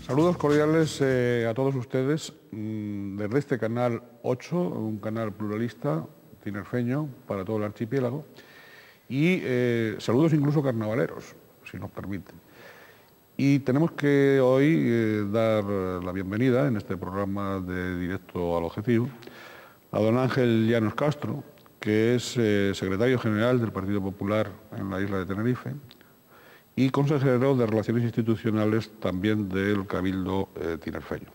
Saludos cordiales a todos ustedes desde este canal 8, un canal pluralista, tinerfeño, para todo el archipiélago, y saludos incluso carnavaleros, si nos permiten. Y tenemos que hoy dar la bienvenida en este programa de Directo al Objetivo a don Ángel Llanos Castro, que es secretario general del Partido Popular en la isla de Tenerife, y consejero de Relaciones Institucionales también del Cabildo tinerfeño.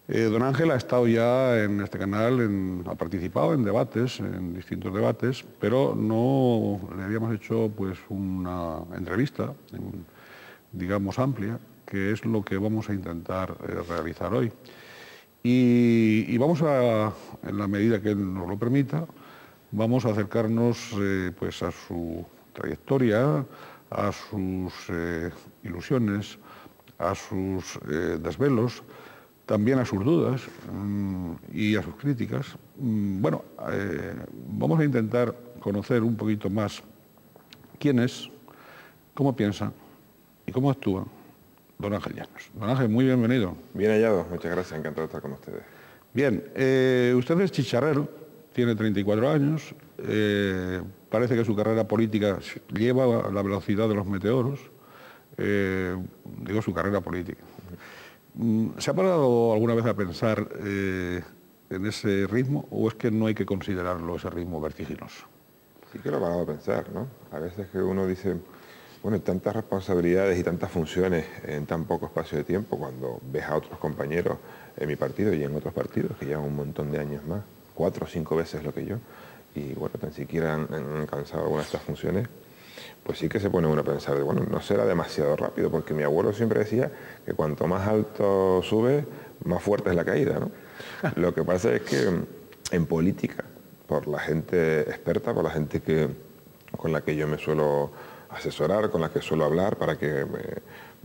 Don Ángel ha estado ya en este canal, ha participado en debates, en distintos debates, pero no le habíamos hecho pues una entrevista, digamos amplia, que es lo que vamos a intentar realizar hoy. Y vamos a, en la medida que él nos lo permita, vamos a acercarnos pues a su trayectoria, a sus ilusiones, a sus desvelos, también a sus dudas y a sus críticas. Vamos a intentar conocer un poquito más quién es, cómo piensa y cómo actúa don Ángel Llanos. Don Ángel, muy bienvenido. Bien hallado, muchas gracias, encantado de estar con ustedes. Bien, usted es chicharrero, tiene 34 años, parece que su carrera política lleva a la velocidad de los meteoros, digo su carrera política. ¿Se ha parado alguna vez a pensar en ese ritmo o es que no hay que considerarlo ese ritmo vertiginoso? Sí que lo he parado a pensar, ¿no? A veces que uno dice, bueno, tantas responsabilidades y tantas funciones en tan poco espacio de tiempo, cuando ves a otros compañeros en mi partido y en otros partidos que llevan un montón de años más, 4 o 5 veces lo que yo, y bueno, tan siquiera han alcanzado algunas de estas funciones, pues sí que se pone uno a pensar, bueno, no será demasiado rápido, porque mi abuelo siempre decía que cuanto más alto sube, más fuerte es la caída, ¿no? Lo que pasa es que en política, por la gente experta, por la gente con la que yo me suelo asesorar, con la que suelo hablar, para que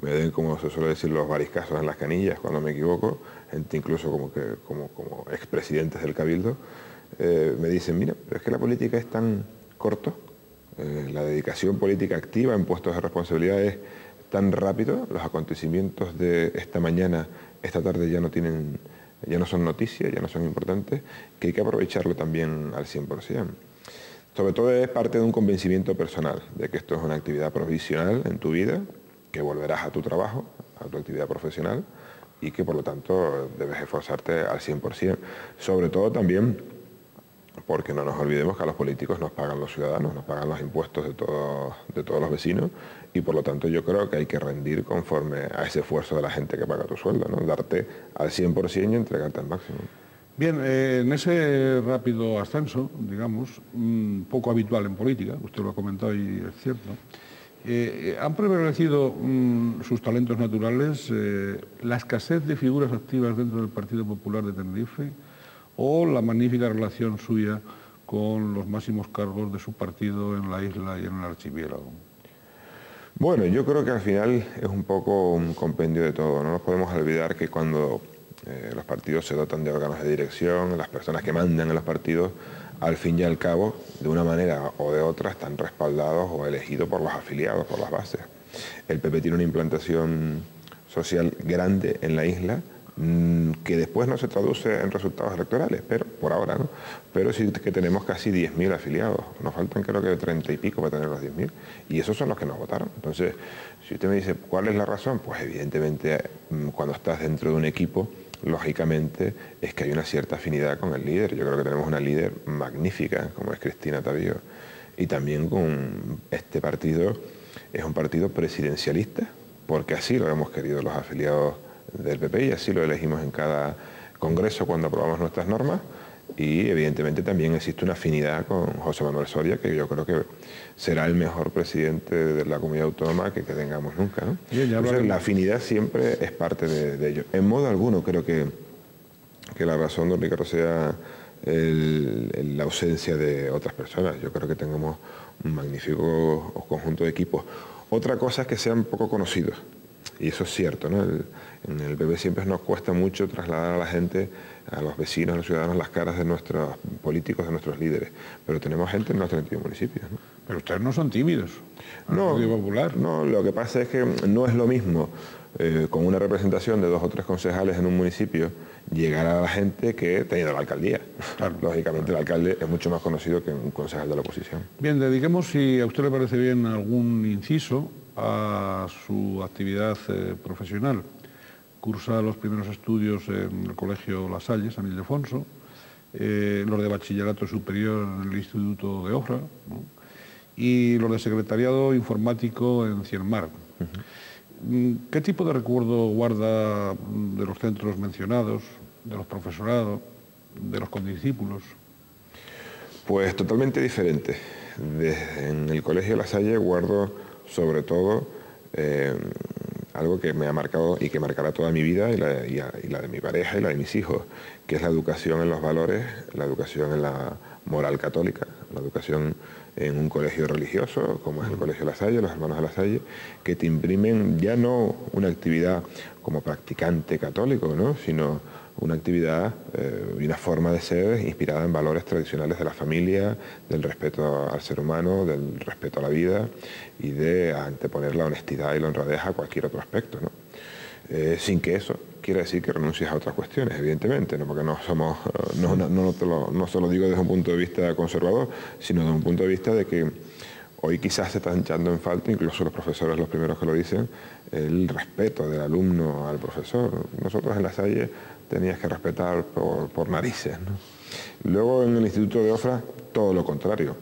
me den, como se suele decir, los variscazos en las canillas cuando me equivoco, gente incluso como expresidentes del Cabildo, me dicen, mira, pero es que la política es tan corto, la dedicación política activa en puestos de responsabilidad es tan rápido, los acontecimientos de esta mañana, esta tarde ya no son noticias, ya no son importantes, que hay que aprovecharlo también al 100%. Sobre todo es parte de un convencimiento personal, de que esto es una actividad provisional en tu vida, que volverás a tu trabajo, a tu actividad profesional, y que por lo tanto debes esforzarte al 100%. Sobre todo también porque no nos olvidemos que a los políticos nos pagan los ciudadanos, nos pagan los impuestos de todos los vecinos, y por lo tanto yo creo que hay que rendir conforme a ese esfuerzo de la gente que paga tu sueldo, ¿no? Darte al 100% y entregarte al máximo. Bien, en ese rápido ascenso, digamos, poco habitual en política, usted lo ha comentado y es cierto, han prevalecido sus talentos naturales, la escasez de figuras activas dentro del Partido Popular de Tenerife o la magnífica relación suya con los máximos cargos de su partido en la isla y en el archipiélago. Bueno, yo creo que al final es un poco un compendio de todo. No nos podemos olvidar que cuando los partidos se dotan de órganos de dirección, las personas que mandan en los partidos, al fin y al cabo, de una manera o de otra, están respaldados o elegidos por los afiliados, por las bases. El PP tiene una implantación social grande en la isla, que después no se traduce en resultados electorales, pero por ahora no. Pero sí que tenemos casi 10.000 afiliados. Nos faltan creo que 30 y pico para tener los 10.000. Y esos son los que nos votaron. Entonces, si usted me dice, ¿cuál es la razón? Pues evidentemente, cuando estás dentro de un equipo, lógicamente es que hay una cierta afinidad con el líder. Yo creo que tenemos una líder magnífica, como es Cristina Tavío. Y también con este partido, es un partido presidencialista, porque así lo hemos querido los afiliados del PP y así lo elegimos en cada congreso cuando aprobamos nuestras normas, y evidentemente también existe una afinidad con José Manuel Soria, que yo creo que será el mejor presidente de la comunidad autónoma que tengamos nunca, ¿no? Entonces, la afinidad siempre es parte de ello. En modo alguno creo que la razón, don Ricardo, sea la ausencia de otras personas. Yo creo que tenemos un magnífico conjunto de equipos. Otra cosa es que sean poco conocidos. Y eso es cierto, ¿no? En el PP siempre nos cuesta mucho trasladar a la gente, a los vecinos, a los ciudadanos, las caras de nuestros políticos, de nuestros líderes. Pero tenemos gente en nuestros 31 municipios, ¿no? Pero ustedes no son tímidos. No, Partido Popular. No, lo que pasa es que no es lo mismo con una representación de 2 o 3 concejales en un municipio, llegar a la gente que teniendo la alcaldía. Claro, lógicamente el alcalde es mucho más conocido que un concejal de la oposición. Bien, dediquemos, si a usted le parece bien, algún inciso a su actividad profesional. Cursa los primeros estudios en el Colegio La Salle, San Ildefonso, los de bachillerato superior en el Instituto de Ofra, ¿no? Y los de secretariado informático en Cienmar. ¿Qué tipo de recuerdo guarda de los centros mencionados, de los profesorados, de los condiscípulos? Pues totalmente diferente. En el Colegio La Salle guardo sobre todo algo que me ha marcado y que marcará toda mi vida y la de mi pareja y la de mis hijos, que es la educación en los valores, la educación en la moral católica, la educación en un colegio religioso, como es el Colegio La Salle, los Hermanos de La Salle, que te imprimen ya no una actividad como practicante católico, ¿no?, sino una actividad y una forma de ser inspirada en valores tradicionales de la familia, del respeto al ser humano, del respeto a la vida y de anteponer la honestidad y la honradez a cualquier otro aspecto, ¿no? Sin que eso quiera decir que renuncies a otras cuestiones, evidentemente, ¿no?, porque no somos, no se lo digo desde un punto de vista conservador, sino desde un punto de vista de que hoy quizás se están echando en falta, incluso los profesores los primeros que lo dicen, el respeto del alumno al profesor. Nosotros en La Salle tenías que respetar por narices, ¿no? Luego en el Instituto de Ofra todo lo contrario,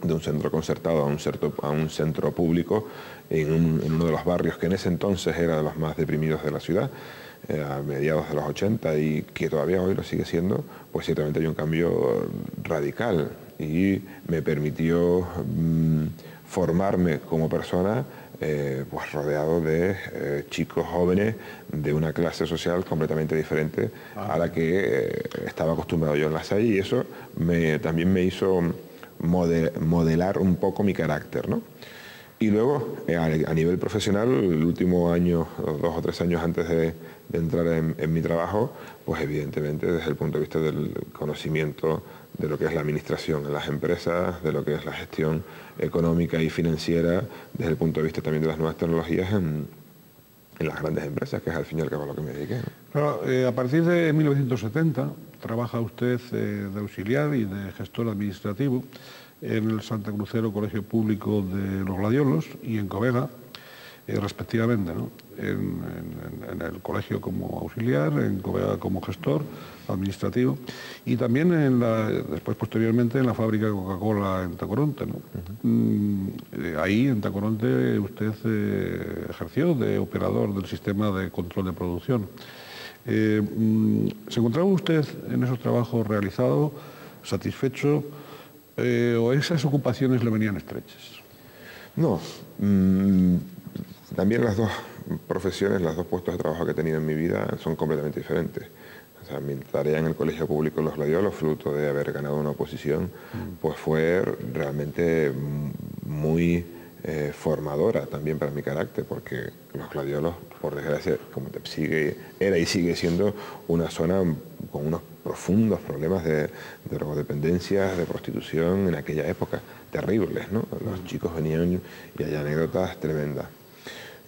de un centro concertado a un centro público en uno de los barrios que en ese entonces era de los más deprimidos de la ciudad, a mediados de los 80 y que todavía hoy lo sigue siendo, pues ciertamente hay un cambio radical y me permitió formarme como persona pues rodeado de chicos jóvenes de una clase social completamente diferente a la que estaba acostumbrado yo en La Salle, y eso también me hizo modelar un poco mi carácter, ¿no? Y luego, a nivel profesional, el último año, 2 o 3 años antes de entrar en mi trabajo, pues evidentemente desde el punto de vista del conocimiento de lo que es la administración en las empresas, de lo que es la gestión económica y financiera, desde el punto de vista también de las nuevas tecnologías en las grandes empresas, que es al fin y al cabo a lo que me dediqué, ¿no? Claro, a partir de 1970 trabaja usted de auxiliar y de gestor administrativo en el Santa Crucero Colegio Público de los Gladiolos y en Covega, respectivamente, ¿no? En el colegio como auxiliar, en Covega como gestor administrativo y también después posteriormente en la fábrica de Coca-Cola en Tacoronte, ¿no? Ahí en Tacoronte usted ejerció de operador del sistema de control de producción. ¿Se encontraba usted en esos trabajos realizados satisfecho o esas ocupaciones le venían estrechas? No, también las 2 profesiones, los 2 puestos de trabajo que he tenido en mi vida son completamente diferentes. O sea, mi tarea en el Colegio Público Los Gladiolos, fruto de haber ganado una oposición, pues fue realmente muy formadora también para mi carácter, porque Los Gladiolos, por desgracia, era y sigue siendo una zona con unos profundos problemas de drogodependencia, de prostitución en aquella época, terribles, ¿no? Los chicos venían y hay anécdotas tremendas.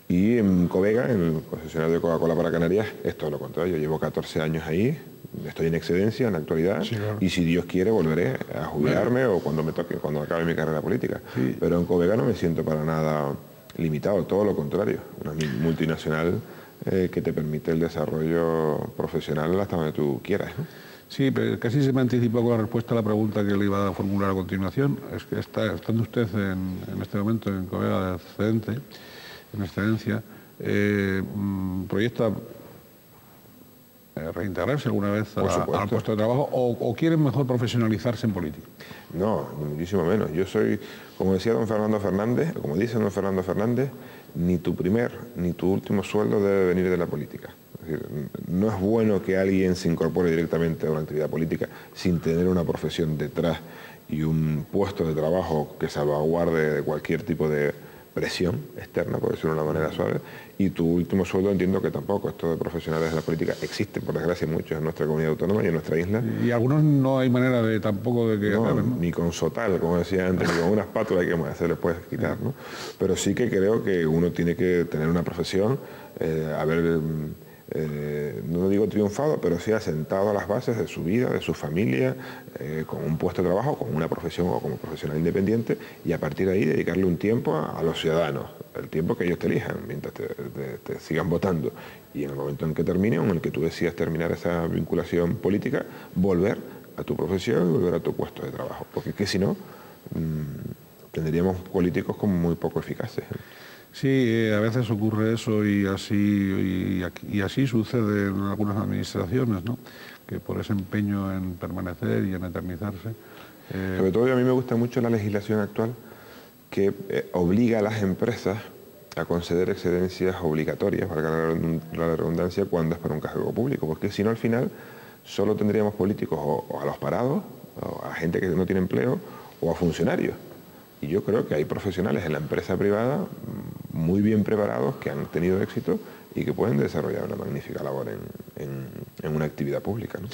Y en Covega, en el concesionario de Coca-Cola para Canarias, es todo lo contrario. Yo llevo 14 años ahí, estoy en excedencia en la actualidad, sí, claro. Y si Dios quiere volveré a jubilarme o cuando me toque, cuando acabe mi carrera política. Sí. Pero en Covega no me siento para nada limitado, todo lo contrario. Una multinacional que te permite el desarrollo profesional hasta donde tú quieras, ¿no? Sí, pero casi se me anticipó con la respuesta a la pregunta que le iba a formular a continuación. Es que estando usted en este momento en Covega de excedente, en excedencia, ¿proyecta reintegrarse alguna vez al puesto de trabajo o quieren mejor profesionalizarse en política? No, ni muchísimo menos. Yo soy, como decía don Fernando Fernández, como dice don Fernando Fernández, ni tu primer ni tu último sueldo debe venir de la política. Es decir, no es bueno que alguien se incorpore directamente a una actividad política sin tener una profesión detrás y un puesto de trabajo que salvaguarde de cualquier tipo de presión externa, por decirlo de una manera suave, y tu último sueldo entiendo que tampoco. Esto de profesionales de la política existen, por desgracia, muchos en nuestra comunidad autónoma y en nuestra isla. Y algunos no hay manera de tampoco de que No, acaben, ¿no? ni con sotal, como decía antes, ni con una espátula que se le puede quitar, ¿no? Pero sí que creo que uno tiene que tener una profesión, no digo triunfado, pero sí asentado a las bases de su vida, de su familia, con un puesto de trabajo, con una profesión o como profesional independiente, y a partir de ahí dedicarle un tiempo a los ciudadanos, el tiempo que ellos te elijan, mientras te sigan votando. Y en el momento en que termine, o en el que tú decidas terminar esa vinculación política, volver a tu profesión y volver a tu puesto de trabajo. Porque es que si no, tendríamos políticos como muy poco eficaces. Sí, a veces ocurre eso y así sucede en algunas administraciones, ¿no? Que por ese empeño en permanecer y en eternizarse. Sobre todo a mí me gusta mucho la legislación actual que obliga a las empresas a conceder excedencias obligatorias, para la redundancia, cuando es para un cargo público, porque si no al final solo tendríamos políticos o a los parados, o a gente que no tiene empleo, o a funcionarios. Y yo creo que hay profesionales en la empresa privada muy bien preparados, que han tenido éxito y que pueden desarrollar una magnífica labor en una actividad pública, ¿no?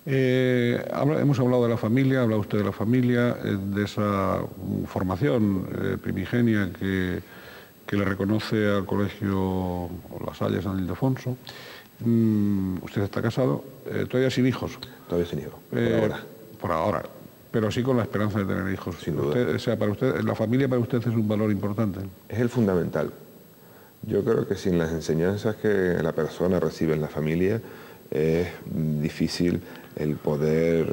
Hemos hablado de la familia, habla usted de la familia, de esa formación primigenia que le reconoce al Colegio La Salle San Ildefonso. Usted está casado, todavía sin hijos. Todavía sin hijos, por ahora. Por ahora, pero sí con la esperanza de tener hijos. Sin duda. O sea, para usted, la familia para usted es un valor importante. Es el fundamental. Yo creo que sin las enseñanzas que la persona recibe en la familia es difícil el poder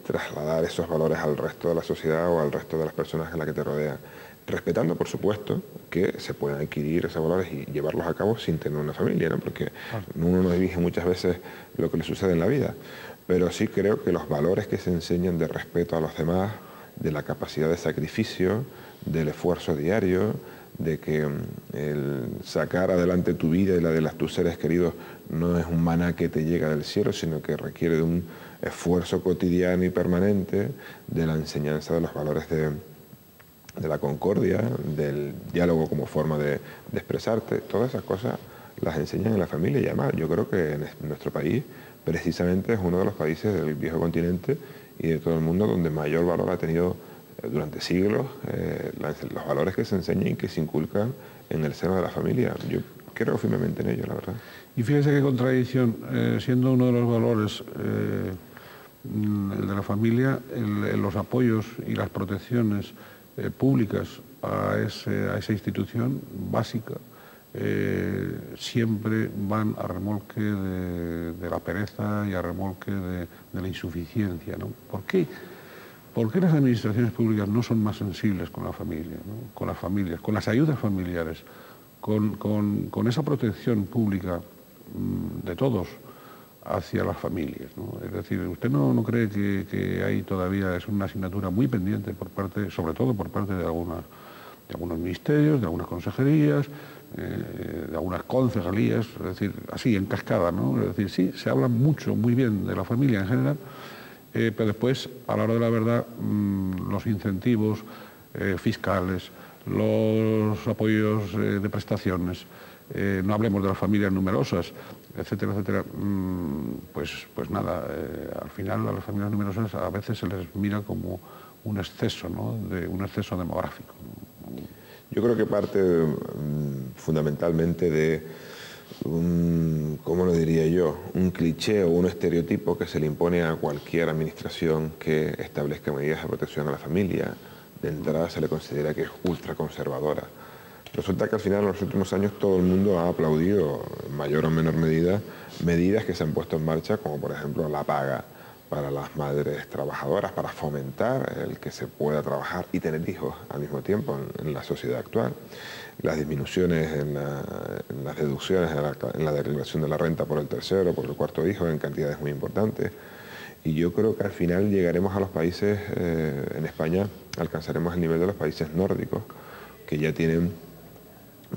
trasladar esos valores al resto de la sociedad o al resto de las personas en las que te rodean. Respetando, por supuesto, que se puedan adquirir esos valores y llevarlos a cabo sin tener una familia, ¿no? Porque uno no dirige muchas veces lo que le sucede en la vida. Pero sí creo que los valores que se enseñan de respeto a los demás, de la capacidad de sacrificio, del esfuerzo diario, de que el sacar adelante tu vida y la de tus seres queridos no es un maná que te llega del cielo, sino que requiere de un esfuerzo cotidiano y permanente, de la enseñanza de los valores de la concordia, del diálogo como forma de expresarte. Todas esas cosas las enseñan en la familia y además yo creo que en nuestro país precisamente es uno de los países del viejo continente y de todo el mundo donde mayor valor ha tenido durante siglos los valores que se enseñan y que se inculcan en el seno de la familia. Yo creo firmemente en ello, la verdad. Y fíjese qué contradicción, siendo uno de los valores el de la familia, los apoyos y las protecciones públicas a esa institución básica, siempre van a remolque de la pereza y a remolque de la insuficiencia, ¿no? ¿Por qué? ¿Por qué las administraciones públicas no son más sensibles con la familia, ¿no? Con las familias, con las ayudas familiares, con esa protección pública de todos hacia las familias, ¿no? Es decir, ¿usted no cree que hay todavía, es una asignatura muy pendiente por parte, sobre todo por parte de algunos ministerios, de algunas consejerías, de algunas concejalías, es decir, así, en cascada, ¿no? Es decir, sí, se habla mucho, muy bien de la familia en general, pero después, a la hora de la verdad, los incentivos fiscales, los apoyos de prestaciones, no hablemos de las familias numerosas, etcétera, etcétera, pues nada, al final a las familias numerosas a veces se les mira como un exceso, ¿no? Un exceso demográfico, ¿no? Yo creo que parte fundamentalmente de ¿cómo lo diría yo? Un cliché o un estereotipo que se le impone a cualquier administración que establezca medidas de protección a la familia. De entrada se le considera que es ultraconservadora. Resulta que al final en los últimos años todo el mundo ha aplaudido, en mayor o menor medida, medidas que se han puesto en marcha, como por ejemplo la paga para las madres trabajadoras, para fomentar el que se pueda trabajar y tener hijos al mismo tiempo en la sociedad actual. Las disminuciones en las deducciones, en la declaración de la renta por el tercero, por el cuarto hijo, en cantidades muy importantes. Y yo creo que al final llegaremos a los países, en España, alcanzaremos el nivel de los países nórdicos, que ya tienen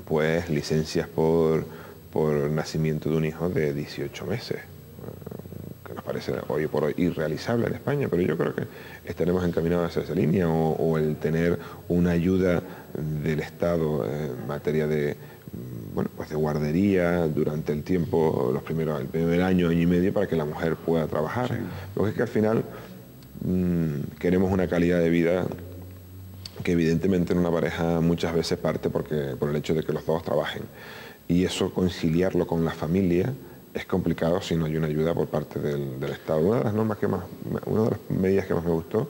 pues licencias por nacimiento de un hijo de 18 meses, que nos parece hoy por hoy irrealizable en España, pero yo creo que estaremos encaminados hacia esa línea, o el tener una ayuda del Estado en materia de, bueno, pues de guardería durante el tiempo, el primer año y medio, para que la mujer pueda trabajar. Sí. Porque es que al final queremos una calidad de vida que evidentemente en una pareja muchas veces parte por el hecho de que los dos trabajen. Y eso, conciliarlo con la familia, es complicado si no hay una ayuda por parte del Estado. Una de las medidas que más me gustó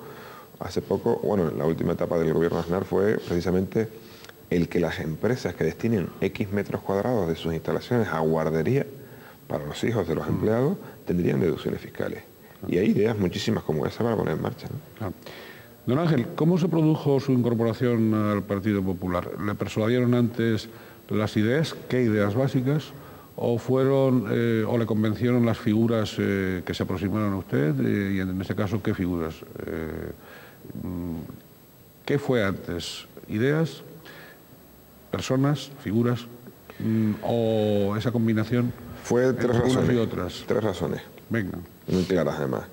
hace poco, bueno, en la última etapa del gobierno de Aznar, fue precisamente el que las empresas que destinen X metros cuadrados de sus instalaciones a guardería para los hijos de los empleados tendrían deducciones fiscales. Y hay ideas muchísimas como esa para poner en marcha, ¿no? Claro. Don Ángel, ¿cómo se produjo su incorporación al Partido Popular? ¿Le persuadieron antes las ideas? ¿Qué ideas básicas? ¿O o le convencieron las figuras que se aproximaron a usted? Y en ese caso, ¿qué figuras? ¿Qué fue antes? ¿Ideas? ¿Personas? ¿Figuras? ¿O esa combinación? Fue tres unas razones. y otras. Tres razones. Venga. Muy claras además.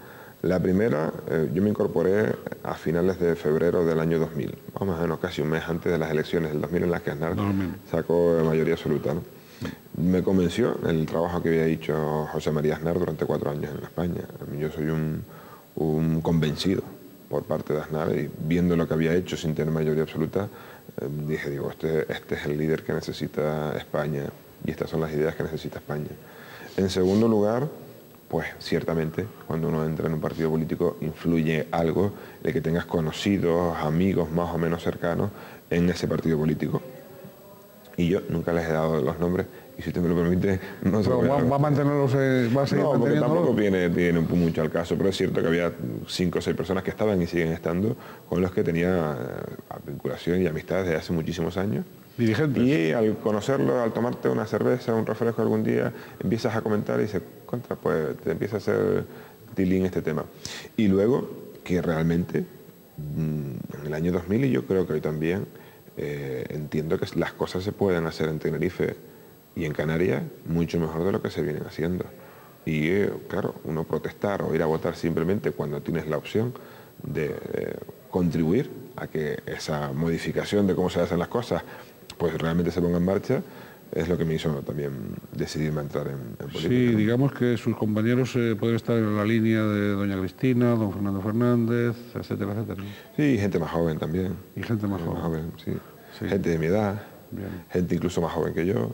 La primera, yo me incorporé a finales de febrero del año 2000, más o menos casi un mes antes de las elecciones del 2000 en las que Aznar sacó mayoría absoluta, ¿no? Me convenció el trabajo que había hecho José María Aznar durante 4 años en España. Yo soy un convencido por parte de Aznar, y viendo lo que había hecho sin tener mayoría absoluta, digo, este es el líder que necesita España y estas son las ideas que necesita España. En segundo lugar, pues ciertamente cuando uno entra en un partido político influye algo de que tengas conocidos, amigos más o menos cercanos en ese partido político. Y yo nunca les he dado los nombres, y si usted me lo permite, no se ¿Va a mantenerlos? ¿Va a seguir no, porque tampoco manteniéndolos? viene mucho al caso, pero es cierto que había 5 o 6 personas que estaban y siguen estando, con los que tenía vinculación y amistad desde hace muchísimos años. Dirigentes. Y al conocerlo, al tomarte una cerveza, un refresco algún día, empiezas a comentar y dices, pues te empieza a hacer tilín este tema. Y luego, que realmente, en el año 2000, y yo creo que hoy también, entiendo que las cosas se pueden hacer en Tenerife y en Canarias mucho mejor de lo que se vienen haciendo. Y claro, uno protestar o ir a votar simplemente cuando tienes la opción de contribuir a que esa modificación de cómo se hacen las cosas pues realmente se ponga en marcha, es lo que me hizo también decidirme a entrar en política. Sí, ¿no? digamos que sus compañeros pueden estar en la línea de doña Cristina, don Fernando Fernández, etcétera, etcétera. Sí, gente más joven también. Y gente más joven. Sí. Sí. Gente de mi edad, Bien. gente incluso más joven que yo,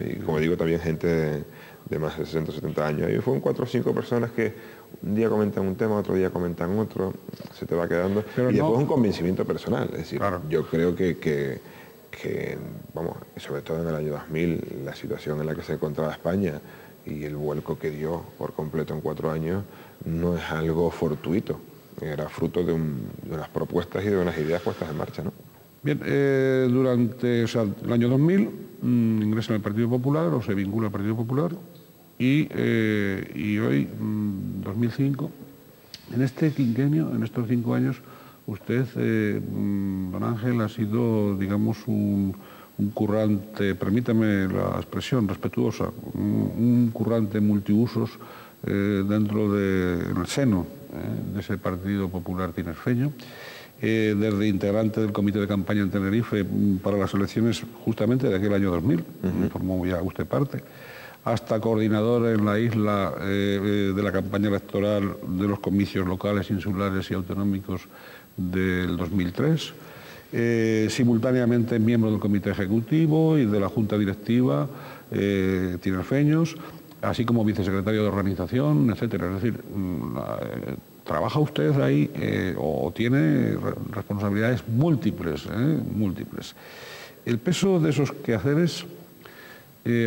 y como digo, también gente de más de 60 o 70 años. Y fueron 4 o 5 personas que un día comentan un tema, otro día comentan otro, se te va quedando. Pero y después no... un convencimiento personal, es decir, Claro. yo creo que, vamos, sobre todo en el año 2000, la situación en la que se encontraba España y el vuelco que dio por completo en 4 años, no es algo fortuito, era fruto de unas propuestas y de unas ideas puestas en marcha, ¿no? Bien, durante el año 2000 ingresa en el Partido Popular o se vincula al Partido Popular y hoy, 2005, en este quinquenio, en estos 5 años, usted, don Ángel, ha sido, digamos, un currante, permítame la expresión respetuosa, un currante multiusos dentro en el seno de ese Partido Popular tinerfeño. Desde integrante del comité de campaña en Tenerife para las elecciones justamente de aquel año 2000, formó ya usted parte, hasta coordinador en la isla de la campaña electoral de los comicios locales, insulares y autonómicos del 2003, simultáneamente miembro del comité ejecutivo y de la junta directiva tinerfeños, así como vicesecretario de organización, etcétera. Es decir, trabaja usted ahí o tiene responsabilidades múltiples, múltiples. El peso de esos quehaceres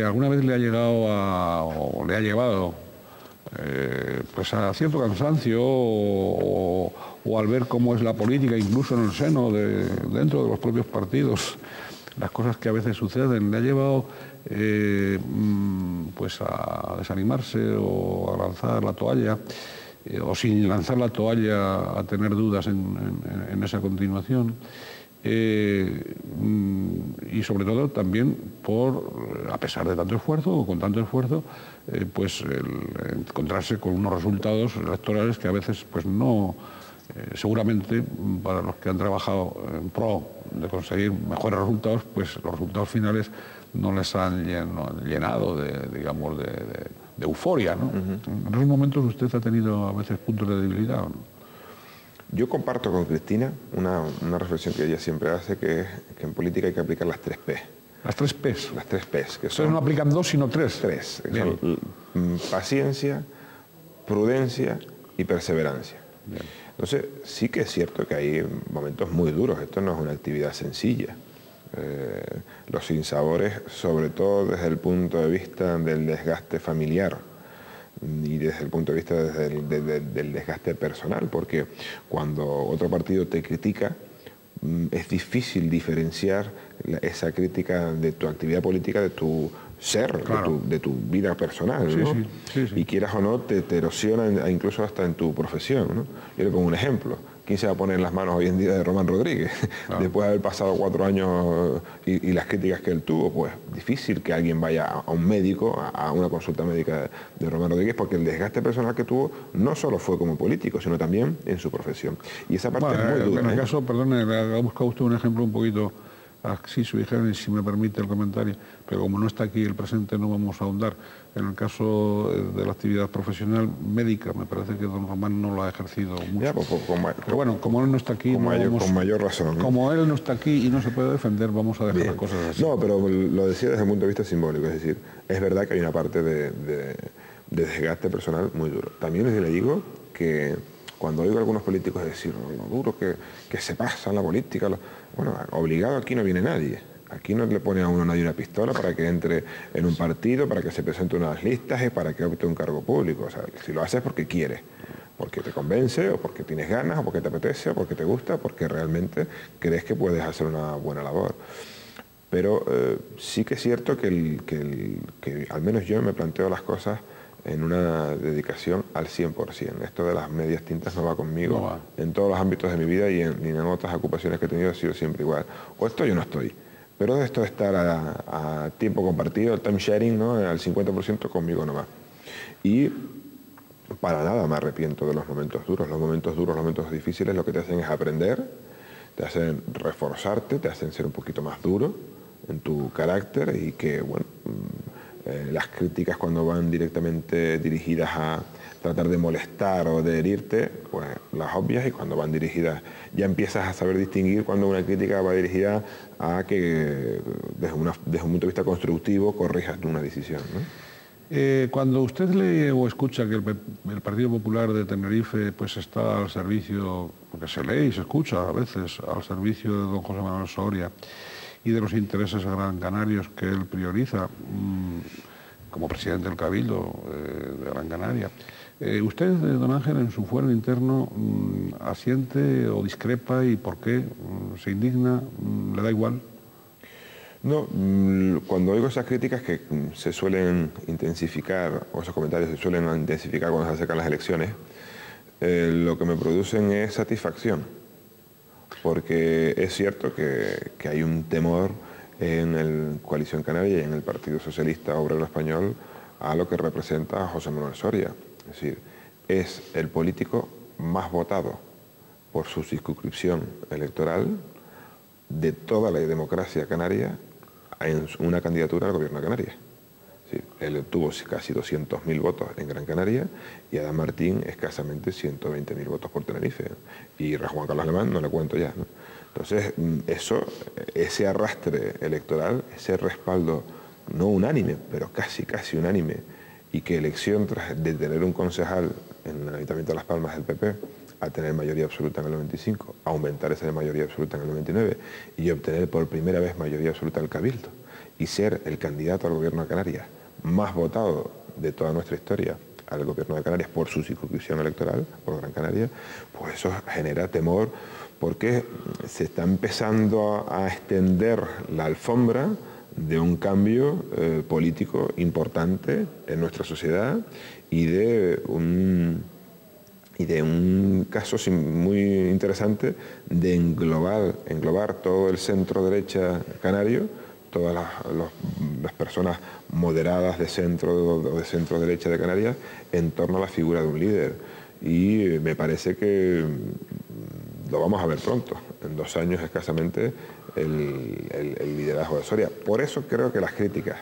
alguna vez le ha llegado o le ha llevado pues a cierto cansancio o al ver cómo es la política, incluso en el seno, dentro de los propios partidos, las cosas que a veces suceden, le ha llevado pues a desanimarse o a lanzar la toalla, o sin lanzar la toalla a tener dudas en esa continuación. Y sobre todo también a pesar de tanto esfuerzo o con tanto esfuerzo, pues el encontrarse con unos resultados electorales que a veces pues no Seguramente para los que han trabajado en pro de conseguir mejores resultados, pues los resultados finales no les han llenado digamos, de euforia, ¿no? En esos momentos usted ha tenido a veces puntos de debilidad, ¿o no? Yo comparto con Cristina una reflexión que ella siempre hace, que es que en política hay que aplicar las 3 P. Las 3 Ps. Las 3 Ps. Que Ustedes no aplican 2, sino 3. 3. Son paciencia, prudencia y perseverancia. Bien. Entonces, sí que es cierto que hay momentos muy duros. Esto no es una actividad sencilla. Los sinsabores, sobre todo desde el punto de vista del desgaste familiar y desde el punto de vista del desgaste personal, porque cuando otro partido te critica, es difícil diferenciar esa crítica de tu actividad política de tu ser, claro, de tu vida personal, ¿no? Sí. Y quieras o no, te erosiona incluso hasta en tu profesión, ¿no? Yo le pongo un ejemplo. ¿Quién se va a poner en las manos hoy en día de Román Rodríguez? Claro. Después de haber pasado 4 años y las críticas que él tuvo, pues difícil que alguien vaya a un médico, a una consulta médica de Román Rodríguez, porque el desgaste personal que tuvo no solo fue como político, sino también en su profesión. Y esa parte es muy dura. En el caso, perdone, ha buscado usted un ejemplo un poquito así, su hija, si me permite el comentario, pero como no está aquí el presente no vamos a ahondar. En el caso de la actividad profesional médica, me parece que don Román no lo ha ejercido mucho. Ya, pero bueno, como él no está aquí... Con mayor razón. Como él no está aquí y no se puede defender, vamos a dejar las cosas así. No, pero lo decía desde el punto de vista simbólico, es decir, es verdad que hay una parte de desgaste personal muy duro. También le digo que cuando oigo a algunos políticos decir lo duro que se pasa en la política, bueno, obligado aquí no viene nadie. Aquí no le pone a uno nadie una pistola para que entre en un partido, para que se presente unas listas y para que opte un cargo público. O sea, si lo haces porque quieres, porque te convence, o porque tienes ganas, o porque te apetece, o porque te gusta, porque realmente crees que puedes hacer una buena labor. Pero sí que es cierto que al menos yo me planteo las cosas en una dedicación al 100%. Esto de las medias tintas no va conmigo. No va. En todos los ámbitos de mi vida y en otras ocupaciones que he tenido ha sido siempre igual. O estoy o no estoy. Pero de esto de estar a tiempo compartido, el time sharing, ¿no?, al 50%, conmigo no va. Y para nada me arrepiento de los momentos duros. Los momentos difíciles lo que te hacen es aprender, te hacen reforzarte, te hacen ser un poquito más duro en tu carácter y que, bueno, las críticas cuando van directamente dirigidas a tratar de molestar o de herirte, pues las obvias, y cuando van dirigidas ya empiezas a saber distinguir cuando una crítica va dirigida a que desde un punto de vista constructivo corrijas una decisión, ¿no? Cuando usted lee o escucha que el Partido Popular de Tenerife pues está al servicio, porque se lee y se escucha a veces, al servicio de don José Manuel Soria y de los intereses gran canarios que él prioriza como presidente del Cabildo de Gran Canaria, ¿usted, don Ángel, en su fuero interno asiente o discrepa y por qué? ¿Se indigna? ¿Le da igual? No, cuando oigo esas críticas que se suelen intensificar, o esos comentarios se suelen intensificar cuando se acercan las elecciones, lo que me producen es satisfacción, porque es cierto que hay un temor en el Coalición Canaria y en el Partido Socialista Obrero Español a lo que representa José Manuel Soria. Es decir, es el político más votado por su circunscripción electoral de toda la democracia canaria en una candidatura al gobierno de Canarias. Es decir, él obtuvo casi 200.000 votos en Gran Canaria y Adán Martín escasamente 120.000 votos por Tenerife. Y a Juan Carlos Alemán no le cuento ya, ¿no? Entonces, ese arrastre electoral, ese respaldo no unánime, pero casi unánime, y que elección de tener un concejal en el Ayuntamiento de Las Palmas del PP a tener mayoría absoluta en el 95, aumentar esa mayoría absoluta en el 99 y obtener por primera vez mayoría absoluta en el Cabildo y ser el candidato al gobierno de Canarias más votado de toda nuestra historia al gobierno de Canarias por su circunscripción electoral, por Gran Canaria, pues eso genera temor porque se está empezando a extender la alfombra de un cambio político importante en nuestra sociedad y de un caso muy interesante de englobar todo el centro derecha canario, todas las personas moderadas de centro o de centro derecha de Canarias en torno a la figura de un líder. Y me parece que lo vamos a ver pronto, en 2 años escasamente, el liderazgo de Soria. Por eso creo que las críticas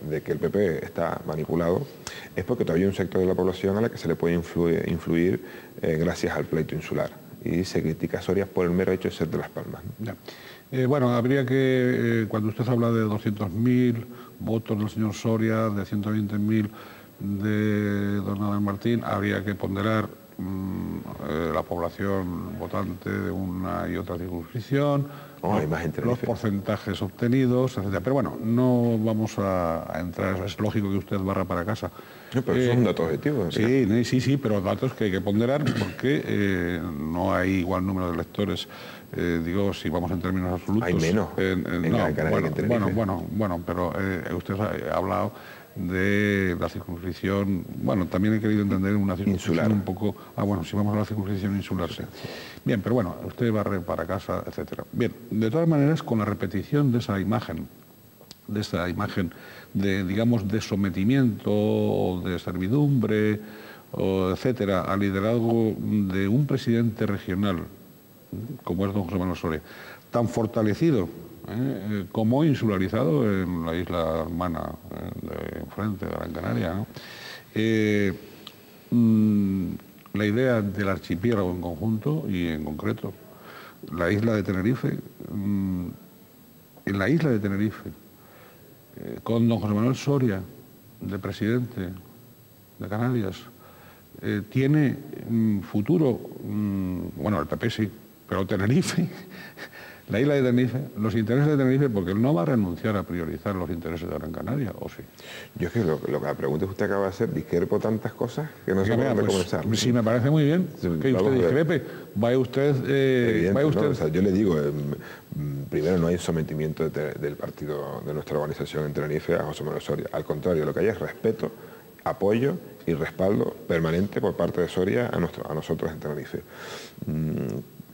de que el PP está manipulado es porque todavía hay un sector de la población a la que se le puede influir gracias al pleito insular. Y se critica a Soria por el mero hecho de ser de Las Palmas, ¿no? Bueno, habría que, cuando usted habla de 200.000 votos del señor Soria, de 120.000 de don Abel Martín, habría que ponderar la población votante de una y otra circunscripción, los porcentajes obtenidos, etc. Pero bueno, no vamos a entrar, es lógico que usted barra para casa. No, pero son datos objetivos. Sí, pero datos que hay que ponderar porque no hay igual número de electores. Digo, si vamos en términos absolutos. Hay menos bueno, pero usted ha hablado de la circunscripción, bueno, también he querido entender una circunscripción insular. Un poco, si vamos a la circunscripción insular, sí. Bien, pero bueno, usted barre para casa, etcétera. Bien, de todas maneras, con la repetición de esa imagen, de, digamos, de sometimiento o de servidumbre, etcétera, al liderazgo de un presidente regional, como es don José Manuel Soria, tan fortalecido como insularizado en la isla hermana de enfrente, de Gran Canaria, ¿no? La idea del archipiélago en conjunto y en concreto, la isla de Tenerife, en la isla de Tenerife, con don José Manuel Soria, de presidente de Canarias, tiene futuro, bueno, el PP sí, pero Tenerife, la isla de Tenerife, los intereses de Tenerife, porque él no va a renunciar a priorizar los intereses de Gran Canaria, ¿o sí? Yo es que lo que la pregunta que usted acaba de hacer, discrepo tantas cosas que no sé por dónde comenzar. Sí, me parece muy bien que usted discrepe. Vaya usted... No, o sea, yo le digo, primero no hay sometimiento del partido, de nuestra organización en Tenerife a José Manuel Soria. Al contrario, lo que hay es respeto, apoyo y respaldo permanente por parte de Soria a nosotros en Tenerife.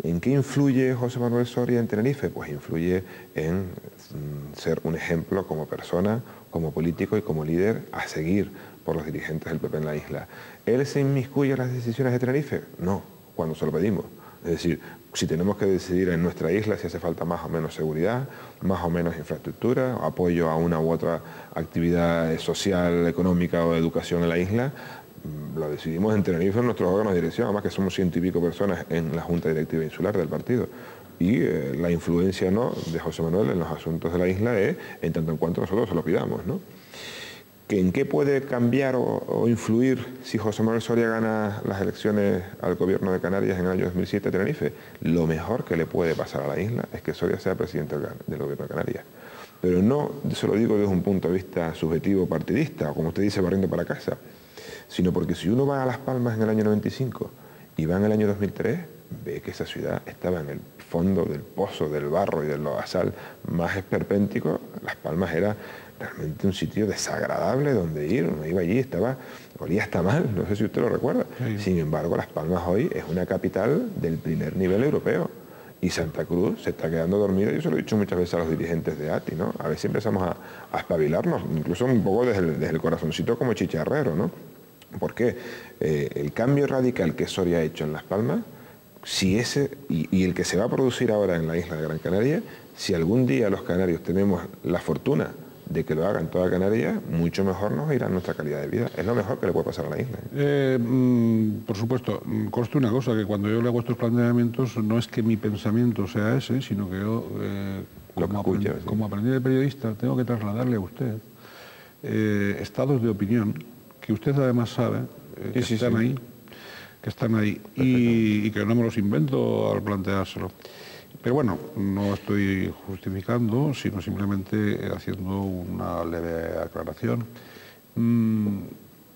¿En qué influye José Manuel Soria en Tenerife? Pues influye en ser un ejemplo como persona, como político y como líder a seguir por los dirigentes del PP en la isla. ¿Él se inmiscuye en las decisiones de Tenerife? No, cuando se lo pedimos. Es decir, si tenemos que decidir en nuestra isla si hace falta más o menos seguridad, más o menos infraestructura, apoyo a una u otra actividad social, económica o de educación en la isla, lo decidimos en Tenerife en nuestros órganos de dirección, además que somos 100 y pico personas en la Junta Directiva Insular del partido. Y la influencia de José Manuel en los asuntos de la isla es en tanto en cuanto nosotros se lo pidamos, ¿no? ¿En qué puede cambiar o influir si José Manuel Soria gana las elecciones al gobierno de Canarias en el año 2007 Tenerife? Lo mejor que le puede pasar a la isla es que Soria sea presidente del gobierno de Canarias. Pero no se lo digo desde un punto de vista subjetivo partidista, o como usted dice, barriendo para casa, sino porque si uno va a Las Palmas en el año 95 y va en el año 2003, ve que esa ciudad estaba en el fondo del pozo, del barro y del lodazal más esperpéntico. Las Palmas era realmente un sitio desagradable donde ir, uno iba allí, olía hasta mal, no sé si usted lo recuerda. Sí. Sin embargo, Las Palmas hoy es una capital del primer nivel europeo. Y Santa Cruz se está quedando dormida, yo se lo he dicho muchas veces a los dirigentes de ATI, ¿no? A ver si empezamos a espabilarnos, incluso un poco desde el corazoncito como chicharrero, ¿no? Porque el cambio radical que Soria ha hecho en Las Palmas, si y el que se va a producir ahora en la isla de Gran Canaria, si algún día los canarios tenemos la fortuna de que lo hagan toda Canarias, mucho mejor nos irá nuestra calidad de vida. Es lo mejor que le puede pasar a la isla. Por supuesto, conste una cosa, que cuando yo le hago estos planteamientos no es que mi pensamiento sea ese, sino que yo, como aprendí de periodista, tengo que trasladarle a usted estados de opinión que usted además sabe que están ahí y que no me los invento al planteárselo. Pero bueno, no estoy justificando, sino simplemente haciendo una leve aclaración.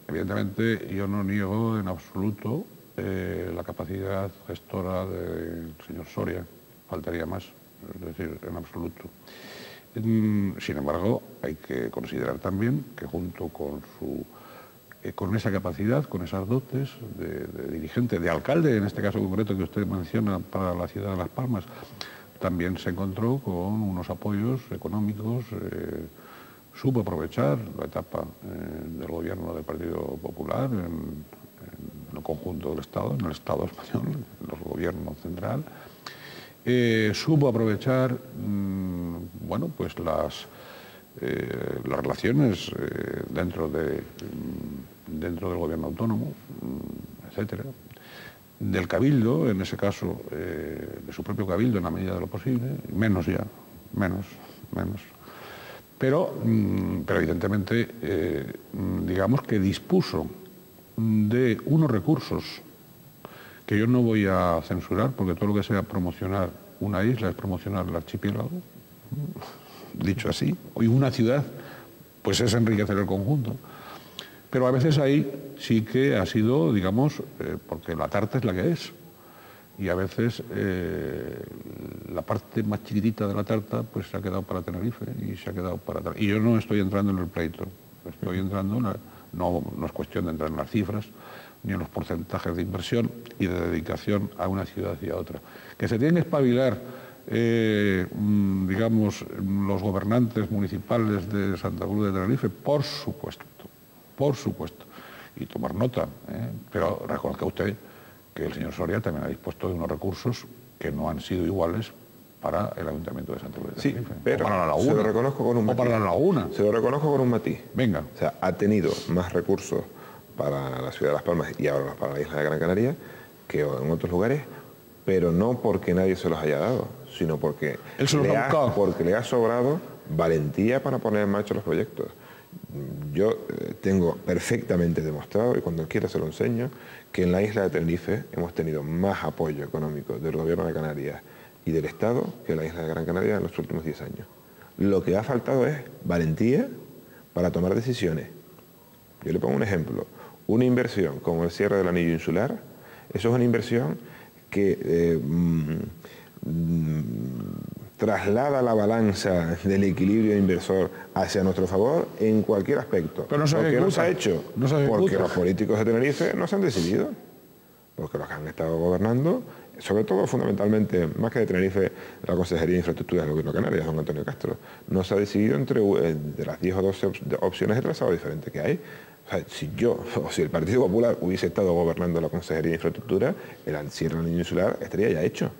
Evidentemente, yo no niego en absoluto la capacidad gestora del señor Soria, faltaría más, es decir, en absoluto. Sin embargo, hay que considerar también que junto con esa capacidad, con esas dotes de dirigente, de alcalde, en este caso concreto que usted menciona para la ciudad de Las Palmas, también se encontró con unos apoyos económicos, supo aprovechar la etapa del gobierno del Partido Popular en el conjunto del Estado, en el Estado español, en el gobierno central, supo aprovechar bueno, pues las relaciones dentro del gobierno autónomo, etcétera, del cabildo, en ese caso de su propio cabildo en la medida de lo posible, menos ya, menos. Pero evidentemente, digamos que dispuso de unos recursos que yo no voy a censurar, porque todo lo que sea promocionar una isla es promocionar el archipiélago, dicho así, y una ciudad, pues es enriquecer el conjunto. Pero a veces ahí sí que ha sido, digamos, porque la tarta es la que es, y a veces la parte más chiquitita de la tarta pues se ha quedado para Tenerife y se ha quedado para... Y yo no estoy entrando en el pleito, estoy entrando, no es cuestión de entrar en las cifras, ni en los porcentajes de inversión y de dedicación a una ciudad y a otra. Que se tienen que espabilar, digamos, los gobernantes municipales de Santa Cruz de Tenerife, por supuesto, y tomar nota, pero reconozca usted que el señor Soria también ha dispuesto de unos recursos que no han sido iguales para el Ayuntamiento de Santa Cruz de Tenerife. Sí, pero o para la Laguna. Se lo reconozco con un matiz. O para la Laguna. Se lo reconozco con un matiz. Venga. O sea, ha tenido más recursos para la ciudad de Las Palmas y ahora para la isla de Gran Canaria que en otros lugares, pero no porque nadie se los haya dado, sino porque le ha sobrado valentía para poner en marcha los proyectos. Yo tengo perfectamente demostrado, y cuando quiera se lo enseño, que en la isla de Tenerife hemos tenido más apoyo económico del gobierno de Canarias y del Estado que en la isla de Gran Canaria en los últimos 10 años. Lo que ha faltado es valentía para tomar decisiones. Yo le pongo un ejemplo. Una inversión como el cierre del anillo insular, eso es una inversión que traslada la balanza del equilibrio inversor hacia nuestro favor en cualquier aspecto. Pero no se ¿Por qué no se ha hecho? No se porque los políticos de Tenerife no se han decidido. Porque los que han estado gobernando, sobre todo fundamentalmente, más que de Tenerife, la Consejería de Infraestructuras del Gobierno de Canarias, don Antonio Castro, no se ha decidido entre de las 10 o 12 opciones de trazado diferente que hay. O sea, si el Partido Popular hubiese estado gobernando la Consejería de Infraestructura, el cierre del anillo insular estaría ya hecho.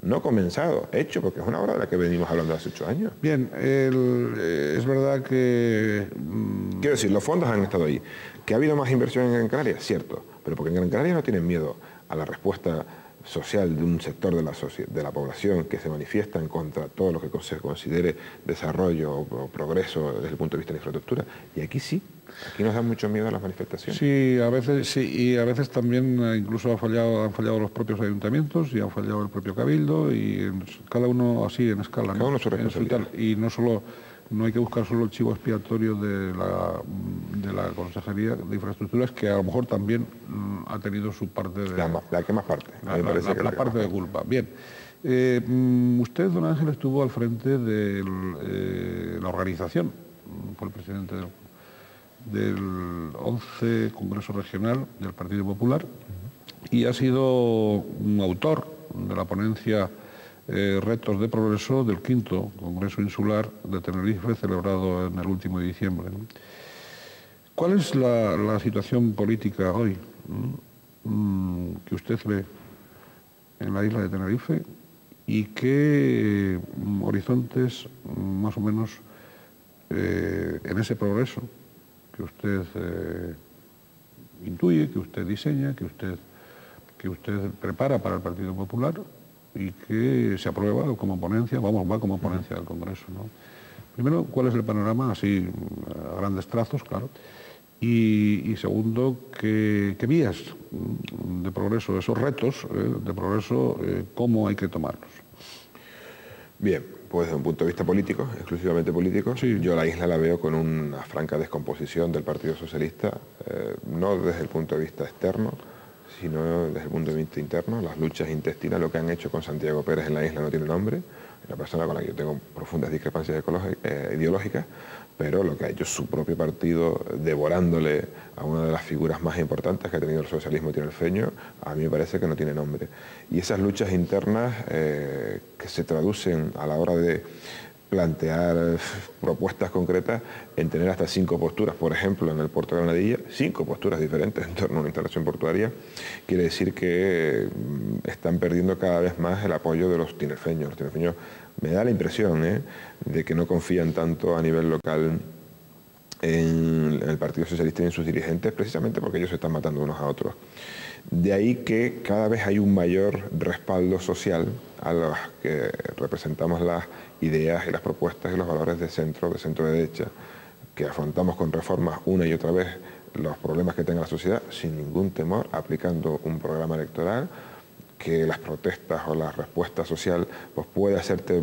No comenzado, hecho, porque es una obra de la que venimos hablando hace 8 años. Bien, es verdad que... Quiero decir, los fondos han estado ahí. ¿Que ha habido más inversión en Gran Canaria? Cierto, pero porque en Gran Canaria no tienen miedo a la respuesta social de un sector de la población que se manifiesta en contra de todo lo que se considere desarrollo o progreso desde el punto de vista de la infraestructura. Y aquí sí, aquí nos da mucho miedo a las manifestaciones. Sí, a veces sí, y a veces también incluso han fallado los propios ayuntamientos y han fallado el propio cabildo, y cada uno así en escala. Cada uno su responsabilidad. Y no hay que buscar solo el chivo expiatorio de la Consejería de Infraestructuras, que a lo mejor también ha tenido su parte de... La que más parte. La parte de culpa. Bien. Usted, don Ángel, estuvo al frente de la organización, fue el presidente del 11 Congreso Regional del Partido Popular, y ha sido un autor de la ponencia Retos de Progreso del 5º Congreso Insular de Tenerife, celebrado en el último de diciembre. ¿Cuál es la situación política hoy que usted ve en la isla de Tenerife, y qué horizontes más o menos en ese progreso que usted intuye, que usted diseña, que usted prepara para el Partido Popular y que se aprueba como ponencia, va como ponencia del Congreso, ¿no? Primero, ¿cuál es el panorama? Así, a grandes trazos, claro. Y segundo, ¿qué vías de progreso, esos retos de progreso, cómo hay que tomarlos? Bien, pues desde un punto de vista político, exclusivamente político, sí. Yo la isla la veo con una franca descomposición del Partido Socialista, no desde el punto de vista externo, sino desde el punto de vista interno. Las luchas intestinas, lo que han hecho con Santiago Pérez en la isla no tiene nombre, una persona con la que yo tengo profundas discrepancias ideológicas, pero lo que ha hecho su propio partido, devorándole a una de las figuras más importantes que ha tenido el socialismo tinerfeño, a mí me parece que no tiene nombre. Y esas luchas internas que se traducen a la hora de plantear propuestas concretas en tener hasta 5 posturas. Por ejemplo, en el puerto de Granadilla, 5 posturas diferentes en torno a una instalación portuaria. Quiere decir que están perdiendo cada vez más el apoyo de los tinerfeños. Los tinerfeños, me da la impresión de que no confían tanto a nivel local en el Partido Socialista y en sus dirigentes, precisamente porque ellos se están matando unos a otros. De ahí que cada vez hay un mayor respaldo social a los que representamos las ideas y las propuestas y los valores de centro-derecha, que afrontamos con reformas una y otra vez los problemas que tenga la sociedad sin ningún temor, aplicando un programa electoral que las protestas o la respuesta social pues puede hacerte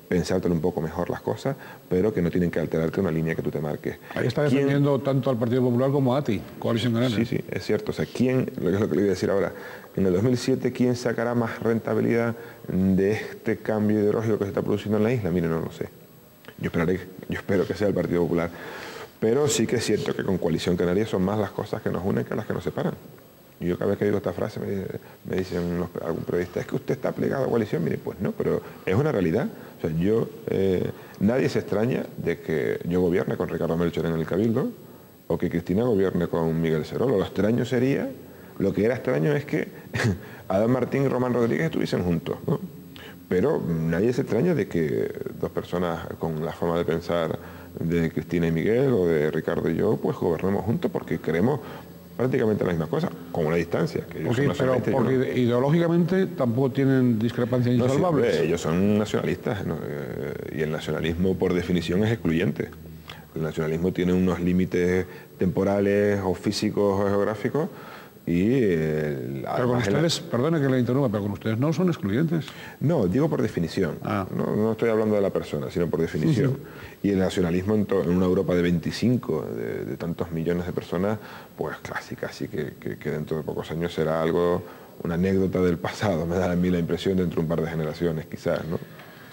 pensártelo un poco mejor las cosas, pero que no tienen que alterarte una línea que tú te marques. Ahí está defendiendo tanto al Partido Popular como a ti, Coalición Canaria. Sí, es cierto. O sea, ¿quién, lo que es lo que le voy a decir ahora, en el 2007, quién sacará más rentabilidad de este cambio ideológico que se está produciendo en la isla? Mire, no lo sé. Yo espero que sea el Partido Popular. Pero sí que es cierto que con Coalición Canaria son más las cosas que nos unen que las que nos separan. Y yo cada vez que digo esta frase me dicen algún periodista, es que usted está plegado a Coalición. Mire, pues no, pero es una realidad. O sea, nadie se extraña de que yo gobierne con Ricardo Melchor en el Cabildo o que Cristina gobierne con Miguel Serolo. Lo extraño sería, lo que era extraño es que Adán Martín y Román Rodríguez estuviesen juntos, ¿no? Pero nadie se extraña de que dos personas con la forma de pensar de Cristina y Miguel o de Ricardo y yo, pues gobernemos juntos porque queremos prácticamente la misma cosa, con una distancia. Que ellos pero porque ideológicamente tampoco tienen discrepancias insalvables. Sí, ellos son nacionalistas, ¿no? Y el nacionalismo por definición es excluyente. El nacionalismo tiene unos límites temporales o físicos o geográficos y... pero con ustedes, perdone que le interrumpa, pero con ustedes no son excluyentes. No, digo por definición. No estoy hablando de la persona, sino por definición. Y el nacionalismo en una Europa de 25, de tantos millones de personas, pues casi que dentro de pocos años será algo, una anécdota del pasado, me da a mí la impresión, dentro de un par de generaciones quizás, ¿no?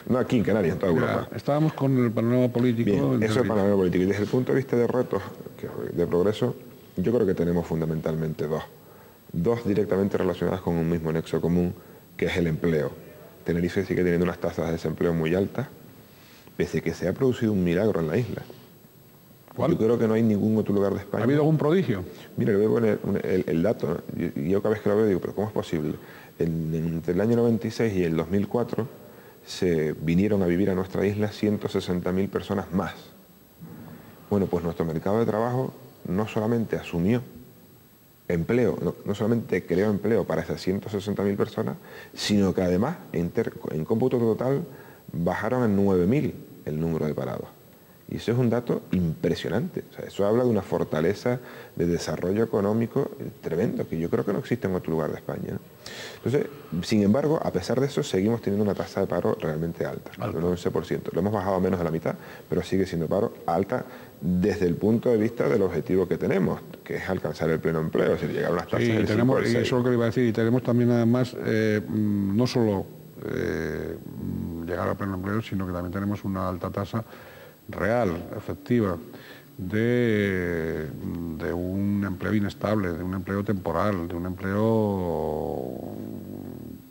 No aquí en Canarias, en toda Europa. Estábamos con el panorama político. Bien, eso es el panorama político. Y desde el punto de vista de retos, de progreso, yo creo que tenemos fundamentalmente dos directamente relacionadas con un mismo nexo común, que es el empleo. Tenerife sigue teniendo unas tasas de desempleo muy altas, pese a que se ha producido un milagro en la isla. ¿Cuál? Yo creo que no hay ningún otro lugar de España. ¿Ha habido algún prodigio? Mira, le voy a poner el dato, ¿no? Yo cada vez que lo veo digo, pero ¿cómo es posible? Entre el año 96 y el 2004 se vinieron a vivir a nuestra isla 160.000 personas más. Bueno, pues nuestro mercado de trabajo no solamente asumió empleo, no solamente creó empleo para esas 160.000 personas, sino que además en cómputo total bajaron en 9.000 el número de parados. Y eso es un dato impresionante. O sea, eso habla de una fortaleza de desarrollo económico tremendo, que yo creo que no existe en otro lugar de España, ¿no? Entonces, sin embargo, a pesar de eso, seguimos teniendo una tasa de paro realmente alta, de un 11%. Lo hemos bajado a menos de la mitad, pero sigue siendo paro alta desde el punto de vista del objetivo que tenemos, que es alcanzar el pleno empleo, es decir, llegar a unas tasas del 5 al 6. Y eso es lo que le iba a decir, y tenemos también además, no solo llegar al pleno empleo, sino que también tenemos una alta tasa real, efectiva, de un empleo inestable, de un empleo temporal, de un empleo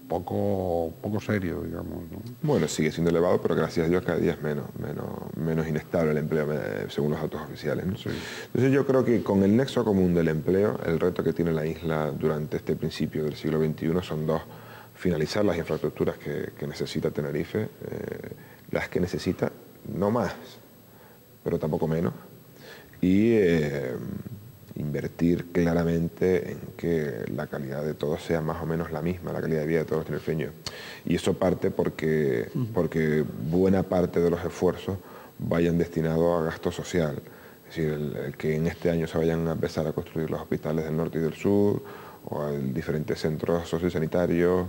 poco serio, digamos, ¿no? Bueno, sigue siendo elevado, pero gracias a Dios cada día es menos inestable el empleo, según los datos oficiales, ¿no? Sí. Entonces yo creo que con el nexo común del empleo, el reto que tiene la isla durante este principio del siglo XXI son dos: finalizar las infraestructuras que necesita Tenerife, las que necesita, no más, pero tampoco menos, y invertir claramente en que la calidad de todos sea más o menos la misma, la calidad de vida de todos los tinerfeños. Y eso parte porque buena parte de los esfuerzos vayan destinados a gasto social. Es decir, el que en este año se vayan a empezar a construir los hospitales del norte y del sur, o diferentes centros sociosanitarios,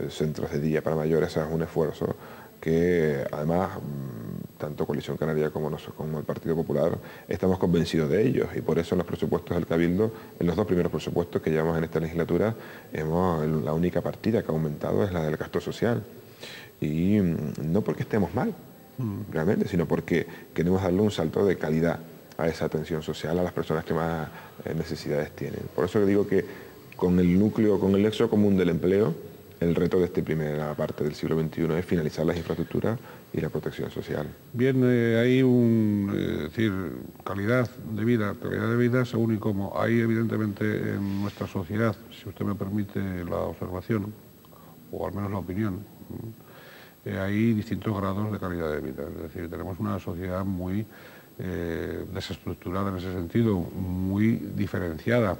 centros de día para mayores, es un esfuerzo que además tanto Coalición Canaria como el Partido Popular estamos convencidos de ellos, y por eso en los presupuestos del Cabildo, en los dos primeros presupuestos que llevamos en esta legislatura, la única partida que ha aumentado es la del gasto social, y no porque estemos mal realmente, sino porque queremos darle un salto de calidad a esa atención social a las personas que más necesidades tienen. Por eso digo que con el núcleo, con el nexo común del empleo, el reto de esta primera parte del siglo XXI es finalizar las infraestructuras y la protección social. Bien, hay decir, calidad de vida según y cómo. Hay evidentemente en nuestra sociedad, si usted me permite la observación, o al menos la opinión, hay distintos grados de calidad de vida. Es decir, tenemos una sociedad muy desestructurada en ese sentido, muy diferenciada.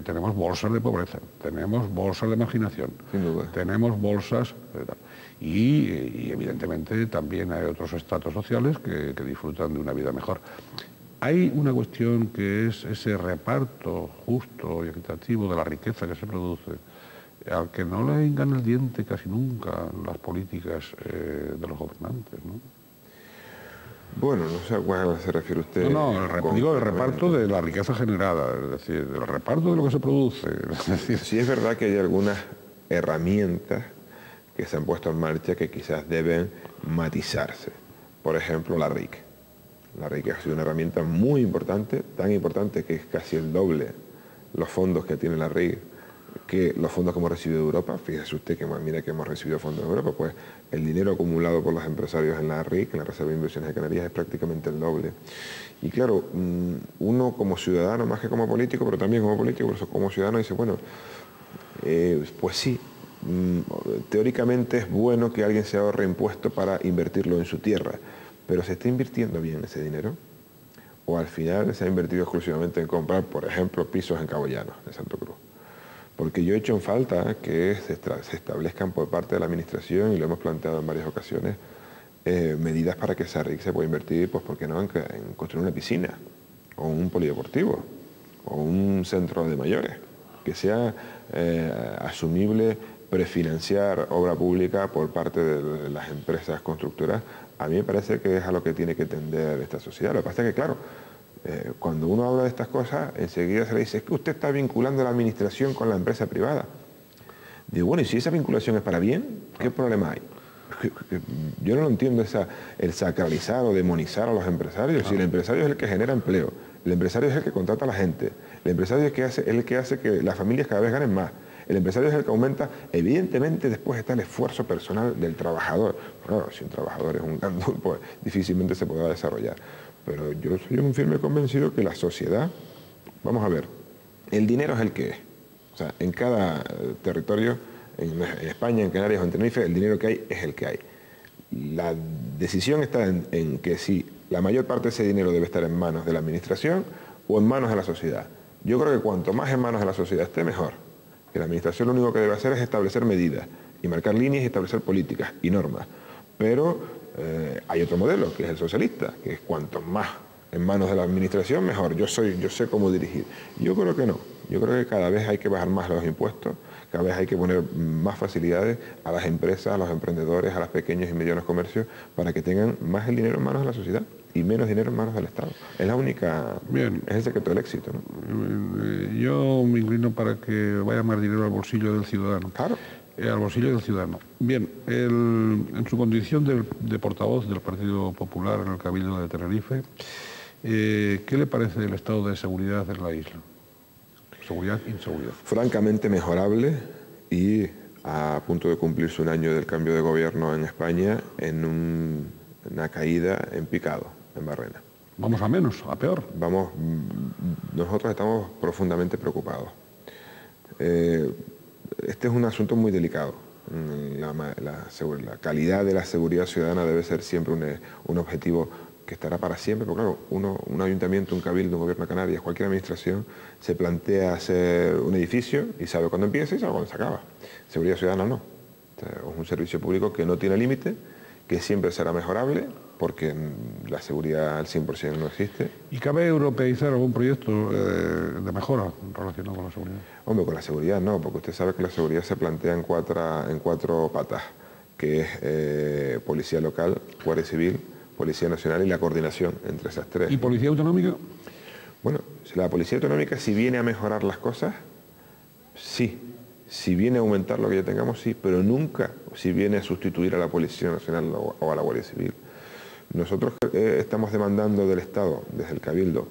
Tenemos bolsas de pobreza, tenemos bolsas de marginación, Sin duda. tenemos bolsas... Y evidentemente también hay otros estratos sociales que disfrutan de una vida mejor. Hay una cuestión que es ese reparto justo y equitativo de la riqueza que se produce, al que no le hincan el diente casi nunca las políticas de los gobernantes, ¿no? Bueno, no sé a cuál se refiere usted. Digo el reparto de la riqueza generada, es decir, el reparto de lo que se produce. Es decir, sí es verdad que hay algunas herramientas que se han puesto en marcha que quizás deben matizarse. Por ejemplo, la RIC. La RIC ha sido una herramienta muy importante, tan importante que es casi el doble los fondos que tiene la RIC que los fondos que hemos recibido de Europa. Fíjese usted que mira que hemos recibido fondos de Europa, pues el dinero acumulado por los empresarios en la RIC, en la Reserva de Inversiones de Canarias, es prácticamente el doble. Y claro, uno como ciudadano, más que como político, pero también como político, pero como ciudadano dice, bueno, pues sí, teóricamente es bueno que alguien se ahorre impuestos para invertirlo en su tierra, pero ¿se está invirtiendo bien ese dinero? ¿O al final se ha invertido exclusivamente en comprar, por ejemplo, pisos en Cabo Llano, en Santo Cruz? Porque yo he hecho en falta que se establezcan por parte de la Administración, y lo hemos planteado en varias ocasiones, medidas para que esa RIC se pueda invertir, pues ¿por qué no?, en construir una piscina, o un polideportivo, o un centro de mayores, que sea asumible prefinanciar obra pública por parte de las empresas constructoras. A mí me parece que es a lo que tiene que tender esta sociedad. Lo que pasa es que, claro, cuando uno habla de estas cosas, enseguida se le dice, es que usted está vinculando la administración con la empresa privada. Digo, bueno, y si esa vinculación es para bien, ¿qué problema hay? Yo no lo entiendo el sacralizar o demonizar a los empresarios. Si el empresario es el que genera empleo, el empresario es el que contrata a la gente, el empresario es el que hace que las familias cada vez ganen más, el empresario es el que aumenta. Evidentemente después está el esfuerzo personal del trabajador. Claro, si un trabajador es un gandul, pues difícilmente se podrá desarrollar. Pero yo soy un firme convencido que la sociedad, vamos a ver, el dinero es el que es. O sea, en cada territorio, en España, en Canarias o en Tenerife, el dinero que hay es el que hay. La decisión está en que si la mayor parte de ese dinero debe estar en manos de la administración o en manos de la sociedad. Yo creo que cuanto más en manos de la sociedad esté, mejor. Que la administración lo único que debe hacer es establecer medidas y marcar líneas y establecer políticas y normas. Pero hay otro modelo, que es el socialista, que es cuanto más en manos de la administración, mejor. Yo sé cómo dirigir. Yo creo que no. Yo creo que cada vez hay que bajar más los impuestos, cada vez hay que poner más facilidades a las empresas, a los emprendedores, a los pequeños y medianos comercios, para que tengan más el dinero en manos de la sociedad y menos dinero en manos del Estado. Es la única... Bien. Es el secreto del éxito, ¿no? Yo me inclino para que vaya más dinero al bolsillo del ciudadano. Claro. Al bolsillo del ciudadano. Bien, en su condición de portavoz del Partido Popular en el Cabildo de Tenerife, ¿qué le parece el estado de seguridad en la isla? Seguridad, inseguridad. Francamente mejorable, y a punto de cumplirse un año del cambio de gobierno en España, en una caída en picado, en Barrena. ¿Vamos a menos, a peor? Nosotros estamos profundamente preocupados. Este es un asunto muy delicado. La calidad de la seguridad ciudadana debe ser siempre un objetivo que estará para siempre, porque claro, un ayuntamiento, un cabildo, un gobierno de Canarias, cualquier administración, se plantea hacer un edificio y sabe cuándo empieza y sabe cuándo se acaba. Seguridad ciudadana no. Es un servicio público que no tiene límite, que siempre será mejorable, porque la seguridad al 100% no existe. ¿Y cabe europeizar algún proyecto de mejora relacionado con la seguridad? Hombre, con la seguridad no, porque usted sabe que la seguridad se plantea en cuatro patas, que es policía local, guardia civil, Policía Nacional y la coordinación entre esas tres. ¿Y Policía Autonómica? Bueno, la Policía Autonómica, si viene a mejorar las cosas, sí. Si viene a aumentar lo que ya tengamos, sí, pero nunca si viene a sustituir a la Policía Nacional o a la Guardia Civil. Nosotros estamos demandando del Estado, desde el Cabildo,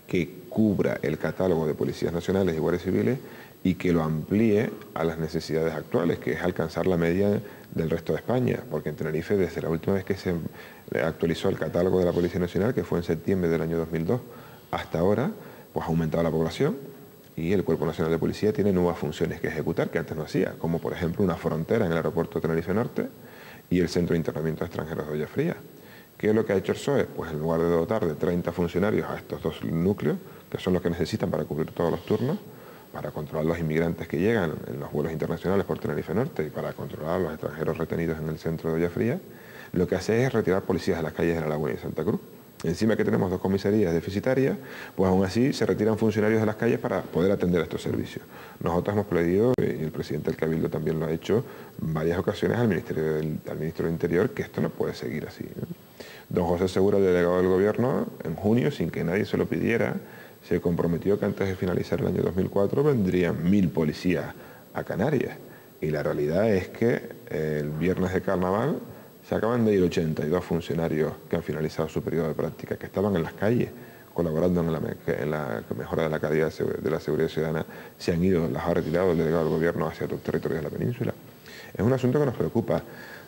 que cubra el catálogo de policías nacionales y guardias civiles y que lo amplíe a las necesidades actuales, que es alcanzar la media del resto de España, porque en Tenerife, desde la última vez que se actualizó el catálogo de la Policía Nacional, que fue en septiembre del año 2002, hasta ahora, pues ha aumentado la población y el Cuerpo Nacional de Policía tiene nuevas funciones que ejecutar, que antes no hacía, como por ejemplo una frontera en el aeropuerto de Tenerife Norte y el Centro de Internamiento de Extranjeros de Olla Fría. ¿Qué es lo que ha hecho el PSOE? Pues en lugar de dotar de 30 funcionarios a estos dos núcleos, que son los que necesitan para cubrir todos los turnos, para controlar los inmigrantes que llegan en los vuelos internacionales por Tenerife Norte y para controlar a los extranjeros retenidos en el centro de Olla Fría, lo que hace es retirar policías de las calles de La Laguna y Santa Cruz. Encima que tenemos dos comisarías deficitarias, pues aún así se retiran funcionarios de las calles para poder atender a estos servicios. Nosotros hemos pedido, y el presidente del Cabildo también lo ha hecho, en varias ocasiones al ministro del Interior, que esto no puede seguir así, ¿no? Don José Segura, el delegado del Gobierno, en junio, sin que nadie se lo pidiera, se comprometió que antes de finalizar el año 2004 vendrían 1000 policías a Canarias. Y la realidad es que el viernes de Carnaval se acaban de ir 82 funcionarios que han finalizado su periodo de práctica, que estaban en las calles colaborando en la mejora de la calidad de la seguridad ciudadana, se han ido, las ha retirado el delegado del Gobierno hacia otros territorios de la península. Es un asunto que nos preocupa,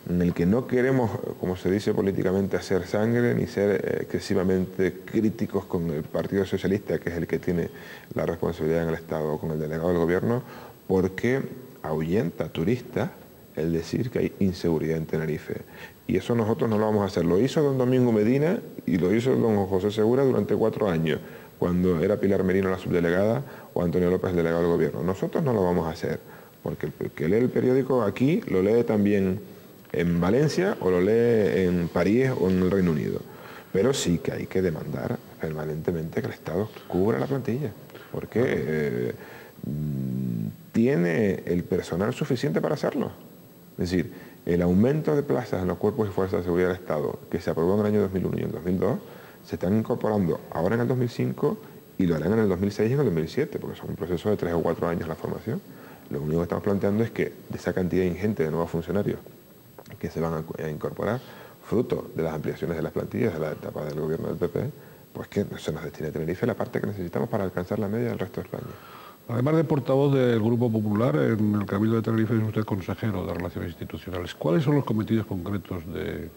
en el que no queremos, como se dice políticamente, hacer sangre ni ser excesivamente críticos con el Partido Socialista, que es el que tiene la responsabilidad en el Estado, o con el delegado del Gobierno, porque ahuyenta turistas el decir que hay inseguridad en Tenerife. Y eso nosotros no lo vamos a hacer. Lo hizo don Domingo Medina y lo hizo don José Segura durante 4 años, cuando era Pilar Merino la subdelegada o Antonio López el delegado del Gobierno. Nosotros no lo vamos a hacer, porque el que lee el periódico aquí lo lee también en Valencia o lo lee en París o en el Reino Unido. Pero sí que hay que demandar permanentemente que el Estado cubra la plantilla, porque tiene el personal suficiente para hacerlo. Es decir, el aumento de plazas en los cuerpos y fuerzas de seguridad del Estado, que se aprobó en el año 2001 y en el 2002, se están incorporando ahora en el 2005 y lo harán en el 2006 y en el 2007, porque son un proceso de 3 o 4 años la formación. Lo único que estamos planteando es que de esa cantidad ingente de nuevos funcionarios que se van a incorporar, fruto de las ampliaciones de las plantillas de la etapa del gobierno del PP, pues que se nos destine a Tenerife la parte que necesitamos para alcanzar la media del resto de España. Además de portavoz del Grupo Popular, en el Cabildo de Tenerife es usted consejero de Relaciones Institucionales. ¿Cuáles son los cometidos concretos de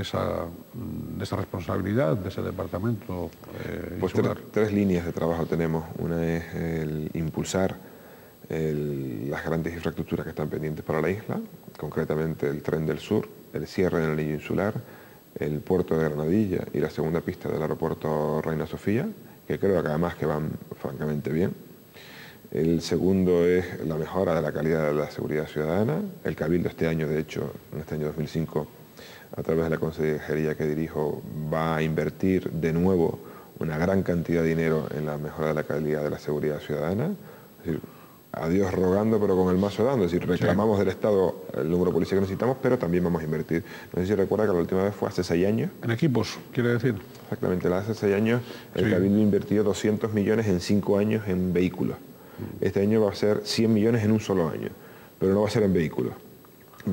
esa responsabilidad, de ese departamento pues insular? Tres líneas de trabajo tenemos. Una es el impulsar las grandes infraestructuras que están pendientes para la isla, concretamente el Tren del Sur, el cierre del anillo insular, el puerto de Granadilla y la segunda pista del aeropuerto Reina Sofía, que creo que además que van francamente bien. El segundo es la mejora de la calidad de la seguridad ciudadana. El Cabildo este año, de hecho, en este año 2005, a través de la consejería que dirijo, va a invertir de nuevo una gran cantidad de dinero en la mejora de la calidad de la seguridad ciudadana. Es decir, a Dios rogando, pero con el mazo dando. Es decir, reclamamos del Estado el número de policía que necesitamos, pero también vamos a invertir. No sé si recuerda que la última vez fue hace 6 años. En equipos, quiere decir. Exactamente, hace 6 años el Cabildo invirtió 200 millones en 5 años en vehículos. Este año va a ser 100 millones en un solo año, pero no va a ser en vehículos.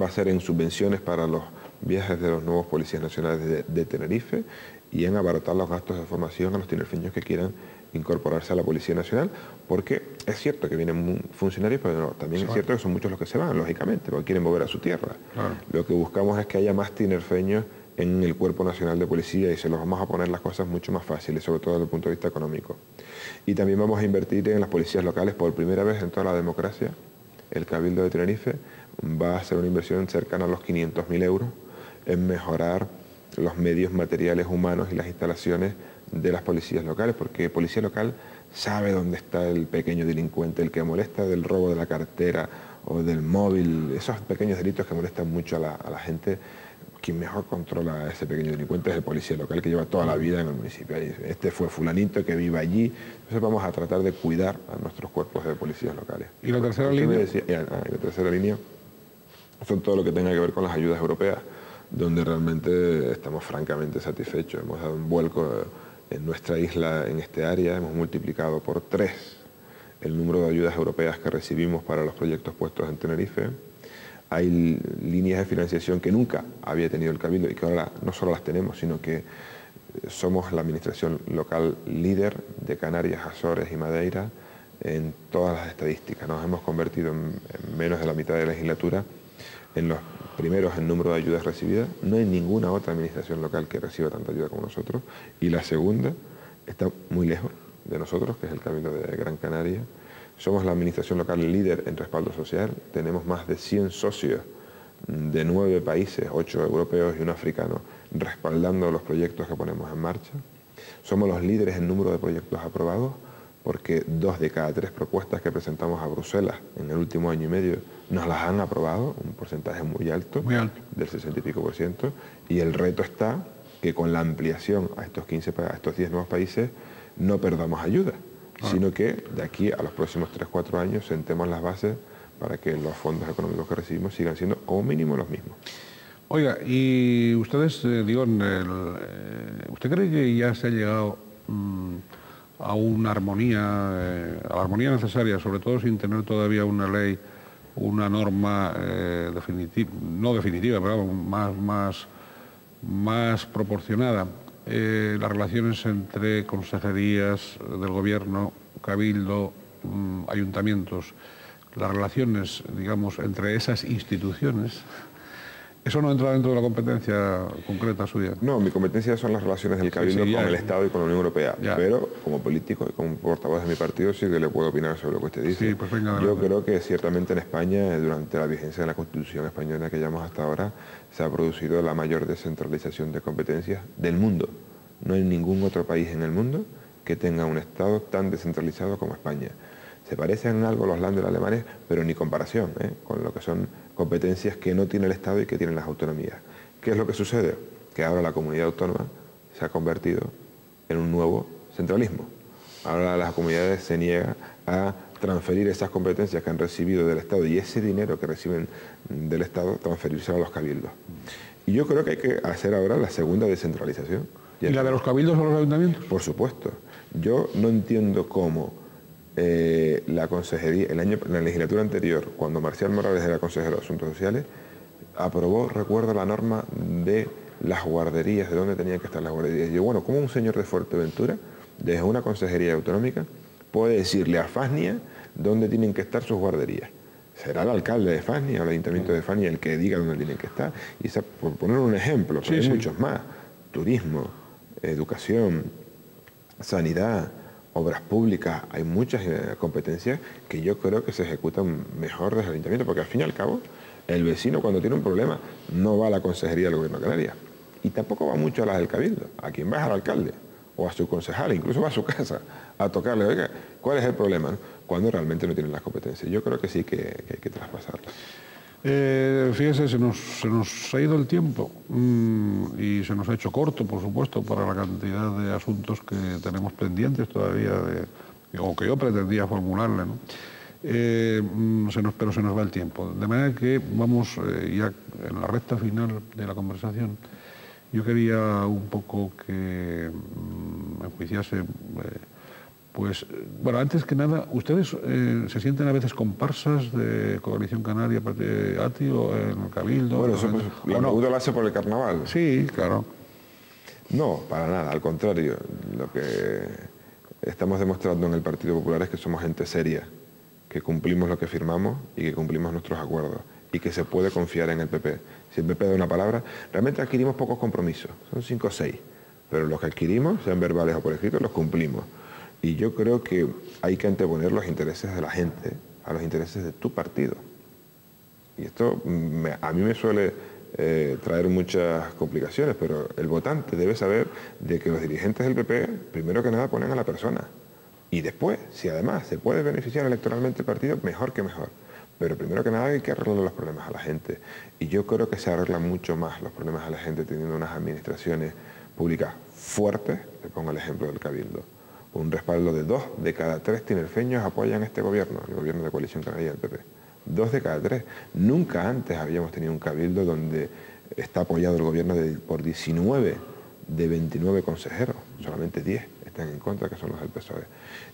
Va a ser en subvenciones para los viajes de los nuevos policías nacionales de Tenerife y en abaratar los gastos de formación a los tinerfeños que quieran incorporarse a la Policía Nacional, porque es cierto que vienen funcionarios, pero no, también es cierto que son muchos los que se van, lógicamente, porque quieren volver a su tierra. Claro. Lo que buscamos es que haya más tinerfeños en el Cuerpo Nacional de Policía y se los vamos a poner las cosas mucho más fáciles, sobre todo desde el punto de vista económico. Y también vamos a invertir en las policías locales por primera vez en toda la democracia. El Cabildo de Tenerife va a hacer una inversión cercana a los 500.000 euros en mejorar los medios materiales humanos y las instalaciones de las policías locales, porque policía local sabe dónde está el pequeño delincuente, el que molesta del robo de la cartera o del móvil, esos pequeños delitos que molestan mucho a la gente. Quien mejor controla a ese pequeño delincuente es el policía local, que lleva toda la vida en el municipio. Este fue fulanito que vive allí. Entonces vamos a tratar de cuidar a nuestros cuerpos de policías locales. ¿Y la tercera línea? La tercera línea son todo lo que tenga que ver con las ayudas europeas, donde realmente estamos francamente satisfechos. Hemos dado un vuelco en nuestra isla en este área, hemos multiplicado por 3 el número de ayudas europeas que recibimos para los proyectos puestos en Tenerife. Hay líneas de financiación que nunca había tenido el Cabildo y que ahora no solo las tenemos, sino que somos la administración local líder de Canarias, Azores y Madeira en todas las estadísticas. Nos hemos convertido en menos de la mitad de la legislatura en los primeros en número de ayudas recibidas. No hay ninguna otra administración local que reciba tanta ayuda como nosotros. Y la segunda está muy lejos de nosotros, que es el Cabildo de Gran Canaria. Somos la administración local líder en respaldo social. Tenemos más de 100 socios de 9 países, 8 europeos y 1 africano, respaldando los proyectos que ponemos en marcha. Somos los líderes en número de proyectos aprobados, porque 2 de cada 3 propuestas que presentamos a Bruselas en el último año y medio nos las han aprobado, un porcentaje muy alto, del 60 y pico %, y el reto está que con la ampliación a estos 10 nuevos países no perdamos ayuda, sino que de aquí a los próximos 3-4 años sentemos las bases para que los fondos económicos que recibimos sigan siendo como mínimo los mismos. Oiga, y ustedes, ¿usted cree que ya se ha llegado a una armonía, a la armonía necesaria, sobre todo sin tener todavía una ley, una norma no definitiva, pero más proporcionada? Las relaciones entre consejerías del gobierno, cabildo, ayuntamientos, las relaciones, digamos, entre esas instituciones, ¿eso no entra dentro de la competencia concreta suya? No, mi competencia son las relaciones del Cabildo con el Estado y con la Unión Europea. Ya. Pero como político y como portavoz de mi partido sí que le puedo opinar sobre lo que usted dice. Sí, pues venga, yo creo que ciertamente en España, durante la vigencia de la Constitución española que llevamos hasta ahora, se ha producido la mayor descentralización de competencias del mundo. No hay ningún otro país en el mundo que tenga un Estado tan descentralizado como España. Se parecen en algo los Länder alemanes, pero ni comparación con lo que son competencias que no tiene el Estado y que tienen las autonomías. ¿Qué es lo que sucede? Que ahora la comunidad autónoma se ha convertido en un nuevo centralismo. Ahora las comunidades se niegan a transferir esas competencias que han recibido del Estado y ese dinero que reciben del Estado, transferírselo a los cabildos. Y yo creo que hay que hacer ahora la segunda descentralización. ¿Y la de los cabildos o los ayuntamientos? Por supuesto. Yo no entiendo cómo la consejería, en la legislatura anterior, cuando Marcial Morales era consejero de Asuntos Sociales, aprobó, recuerdo, la norma de las guarderías, de dónde tenían que estar las guarderías. Y yo, bueno, ¿cómo un señor de Fuerteventura, desde una consejería autonómica, puede decirle a Fasnia dónde tienen que estar sus guarderías? Será el alcalde de Fasnia o el ayuntamiento de Fasnia el que diga dónde tienen que estar. Y esa, por poner un ejemplo, pero hay muchos más. Turismo, educación, sanidad, obras públicas, hay muchas competencias que yo creo que se ejecutan mejor desde el ayuntamiento, porque al fin y al cabo el vecino cuando tiene un problema no va a la consejería del gobierno de Canarias y tampoco va mucho a las del cabildo. A quien va es al alcalde o a su concejal, incluso va a su casa a tocarle, oiga, ¿cuál es el problema? Cuando realmente no tienen las competencias. Yo creo que sí que hay que traspasarlas. Fíjese, se nos ha ido el tiempo y se nos ha hecho corto, por supuesto, para la cantidad de asuntos que tenemos pendientes todavía, o que yo pretendía formularle, ¿no? Pero se nos va el tiempo. De manera que vamos ya en la recta final de la conversación. Yo quería un poco que me enjuiciase... Pues, bueno, antes que nada, ¿ustedes se sienten a veces comparsas de Coalición Canaria, ATI o en el Cabildo? Bueno, eso pues, la pregunta lo hace por el carnaval. Sí, claro. No, para nada, al contrario. Lo que estamos demostrando en el Partido Popular es que somos gente seria, que cumplimos lo que firmamos y que cumplimos nuestros acuerdos y que se puede confiar en el PP. Si el PP da una palabra, realmente adquirimos pocos compromisos, son 5 o 6, pero los que adquirimos, sean verbales o por escrito, los cumplimos. Y yo creo que hay que anteponer los intereses de la gente a los intereses de tu partido. Y esto a mí me suele traer muchas complicaciones, pero el votante debe saber de que los dirigentes del PP, primero que nada, ponen a la persona. Y después, si además se puede beneficiar electoralmente el partido, mejor que mejor. Pero primero que nada hay que arreglar los problemas a la gente. Y yo creo que se arreglan mucho más los problemas a la gente teniendo unas administraciones públicas fuertes. Te pongo el ejemplo del Cabildo. Un respaldo de 2 de cada 3 tinerfeños apoyan este gobierno, el gobierno de Coalición Canaria del PP. 2 de cada 3. Nunca antes habíamos tenido un cabildo donde está apoyado el gobierno por 19 de 29 consejeros, solamente 10 están en contra, que son los del PSOE.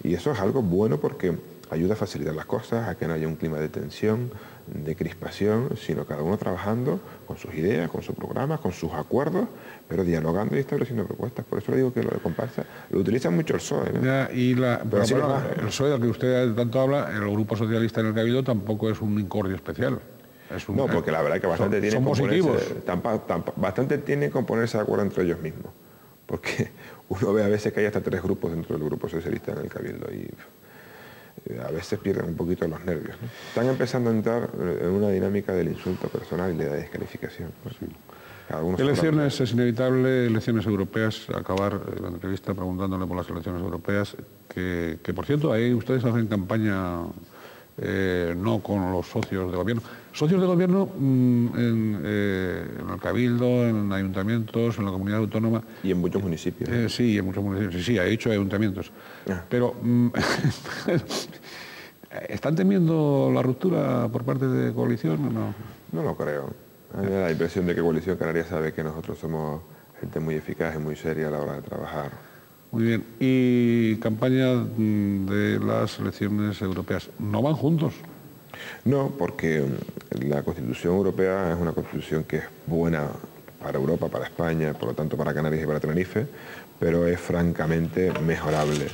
Y eso es algo bueno porque ayuda a facilitar las cosas, a que no haya un clima de tensión, de crispación, sino cada uno trabajando con sus ideas, con sus programas, con sus acuerdos, pero dialogando y estableciendo propuestas. Por eso le digo que lo de comparsa lo utiliza mucho el PSOE, ¿no? Ya, y Pero así bueno, no es. el PSOE del que usted tanto habla, el Grupo Socialista en el Cabildo tampoco es un incordio especial. No, porque la verdad es que bastante tienen que ponerse de acuerdo entre ellos mismos. Porque uno ve a veces que hay hasta 3 grupos dentro del Grupo Socialista en el Cabildo y a veces pierden un poquito los nervios, ¿no? Están empezando a entrar en una dinámica del insulto personal y de la descalificación, ¿no? Sí. Elecciones, es inevitable, elecciones europeas, acabar la entrevista preguntándole por las elecciones europeas, que por cierto, ahí ustedes hacen campaña no con los socios de gobierno. Socios de gobierno en el Cabildo, en ayuntamientos, en la comunidad autónoma. Y en muchos municipios. Sí, en muchos municipios. Sí, ha dicho ayuntamientos. Pero ¿están temiendo la ruptura por parte de coalición o no? No lo creo. A mí me da la impresión de que Coalición Canaria sabe que nosotros somos gente muy eficaz y muy seria a la hora de trabajar. Muy bien. ¿Y campaña de las elecciones europeas? ¿No van juntos? No, porque la Constitución Europea es una Constitución que es buena para Europa, para España, por lo tanto para Canarias y para Tenerife, pero es francamente mejorable.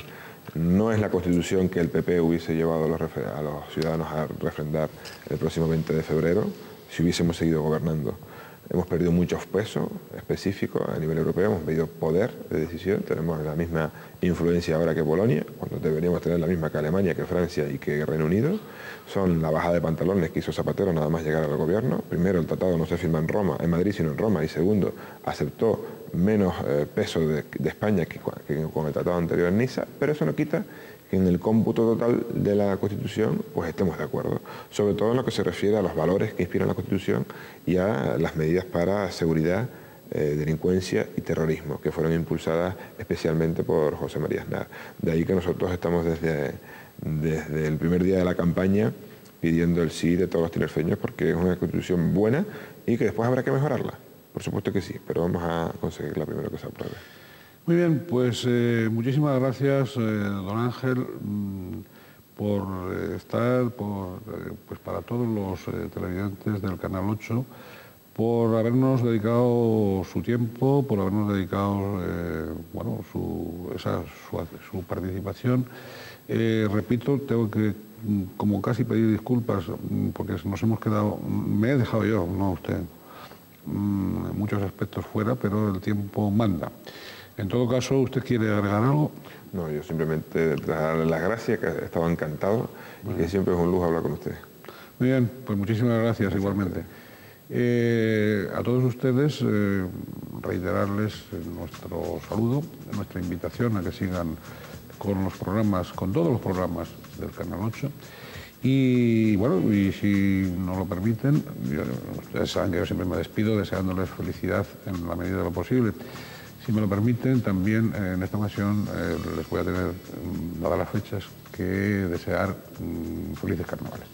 No es la Constitución que el PP hubiese llevado a los ciudadanos a refrendar el próximo 20 de febrero si hubiésemos seguido gobernando. Hemos perdido muchos pesos específicos a nivel europeo, hemos perdido poder de decisión, tenemos la misma influencia ahora que Polonia, cuando deberíamos tener la misma que Alemania, que Francia y que Reino Unido. Son la bajada de pantalones que hizo Zapatero nada más llegar al gobierno. Primero, el tratado no se firma en Madrid, sino en Roma, y segundo, aceptó menos peso de España que con el tratado anterior en Niza, pero eso no quita que en el cómputo total de la Constitución pues estemos de acuerdo, sobre todo en lo que se refiere a los valores que inspiran la Constitución y a las medidas para seguridad, delincuencia y terrorismo, que fueron impulsadas especialmente por José María Aznar. De ahí que nosotros estamos desde el primer día de la campaña pidiendo el sí de todos los tinerfeños, porque es una Constitución buena y que después habrá que mejorarla. Por supuesto que sí, pero vamos a conseguirla primero que se apruebe. Muy bien, pues muchísimas gracias, don Ángel, por estar, pues para todos los televidentes del Canal 8, por habernos dedicado su tiempo, por habernos dedicado bueno, su participación. Repito, tengo que, como casi pedir disculpas, porque nos hemos quedado, me he dejado yo, no usted, en muchos aspectos fuera, pero el tiempo manda. En todo caso, ¿usted quiere agregar algo? No, yo simplemente darle las gracias, que he estado encantado y que siempre es un lujo hablar con usted. Muy bien, pues muchísimas gracias igualmente. A todos ustedes reiterarles nuestro saludo, nuestra invitación a que sigan con los programas, con todos los programas del Canal 8. Y bueno, y si nos lo permiten, ustedes saben que yo siempre me despido deseándoles felicidad en la medida de lo posible. Si me lo permiten, también en esta ocasión les voy a tener, dadas las fechas, que desear felices carnavales.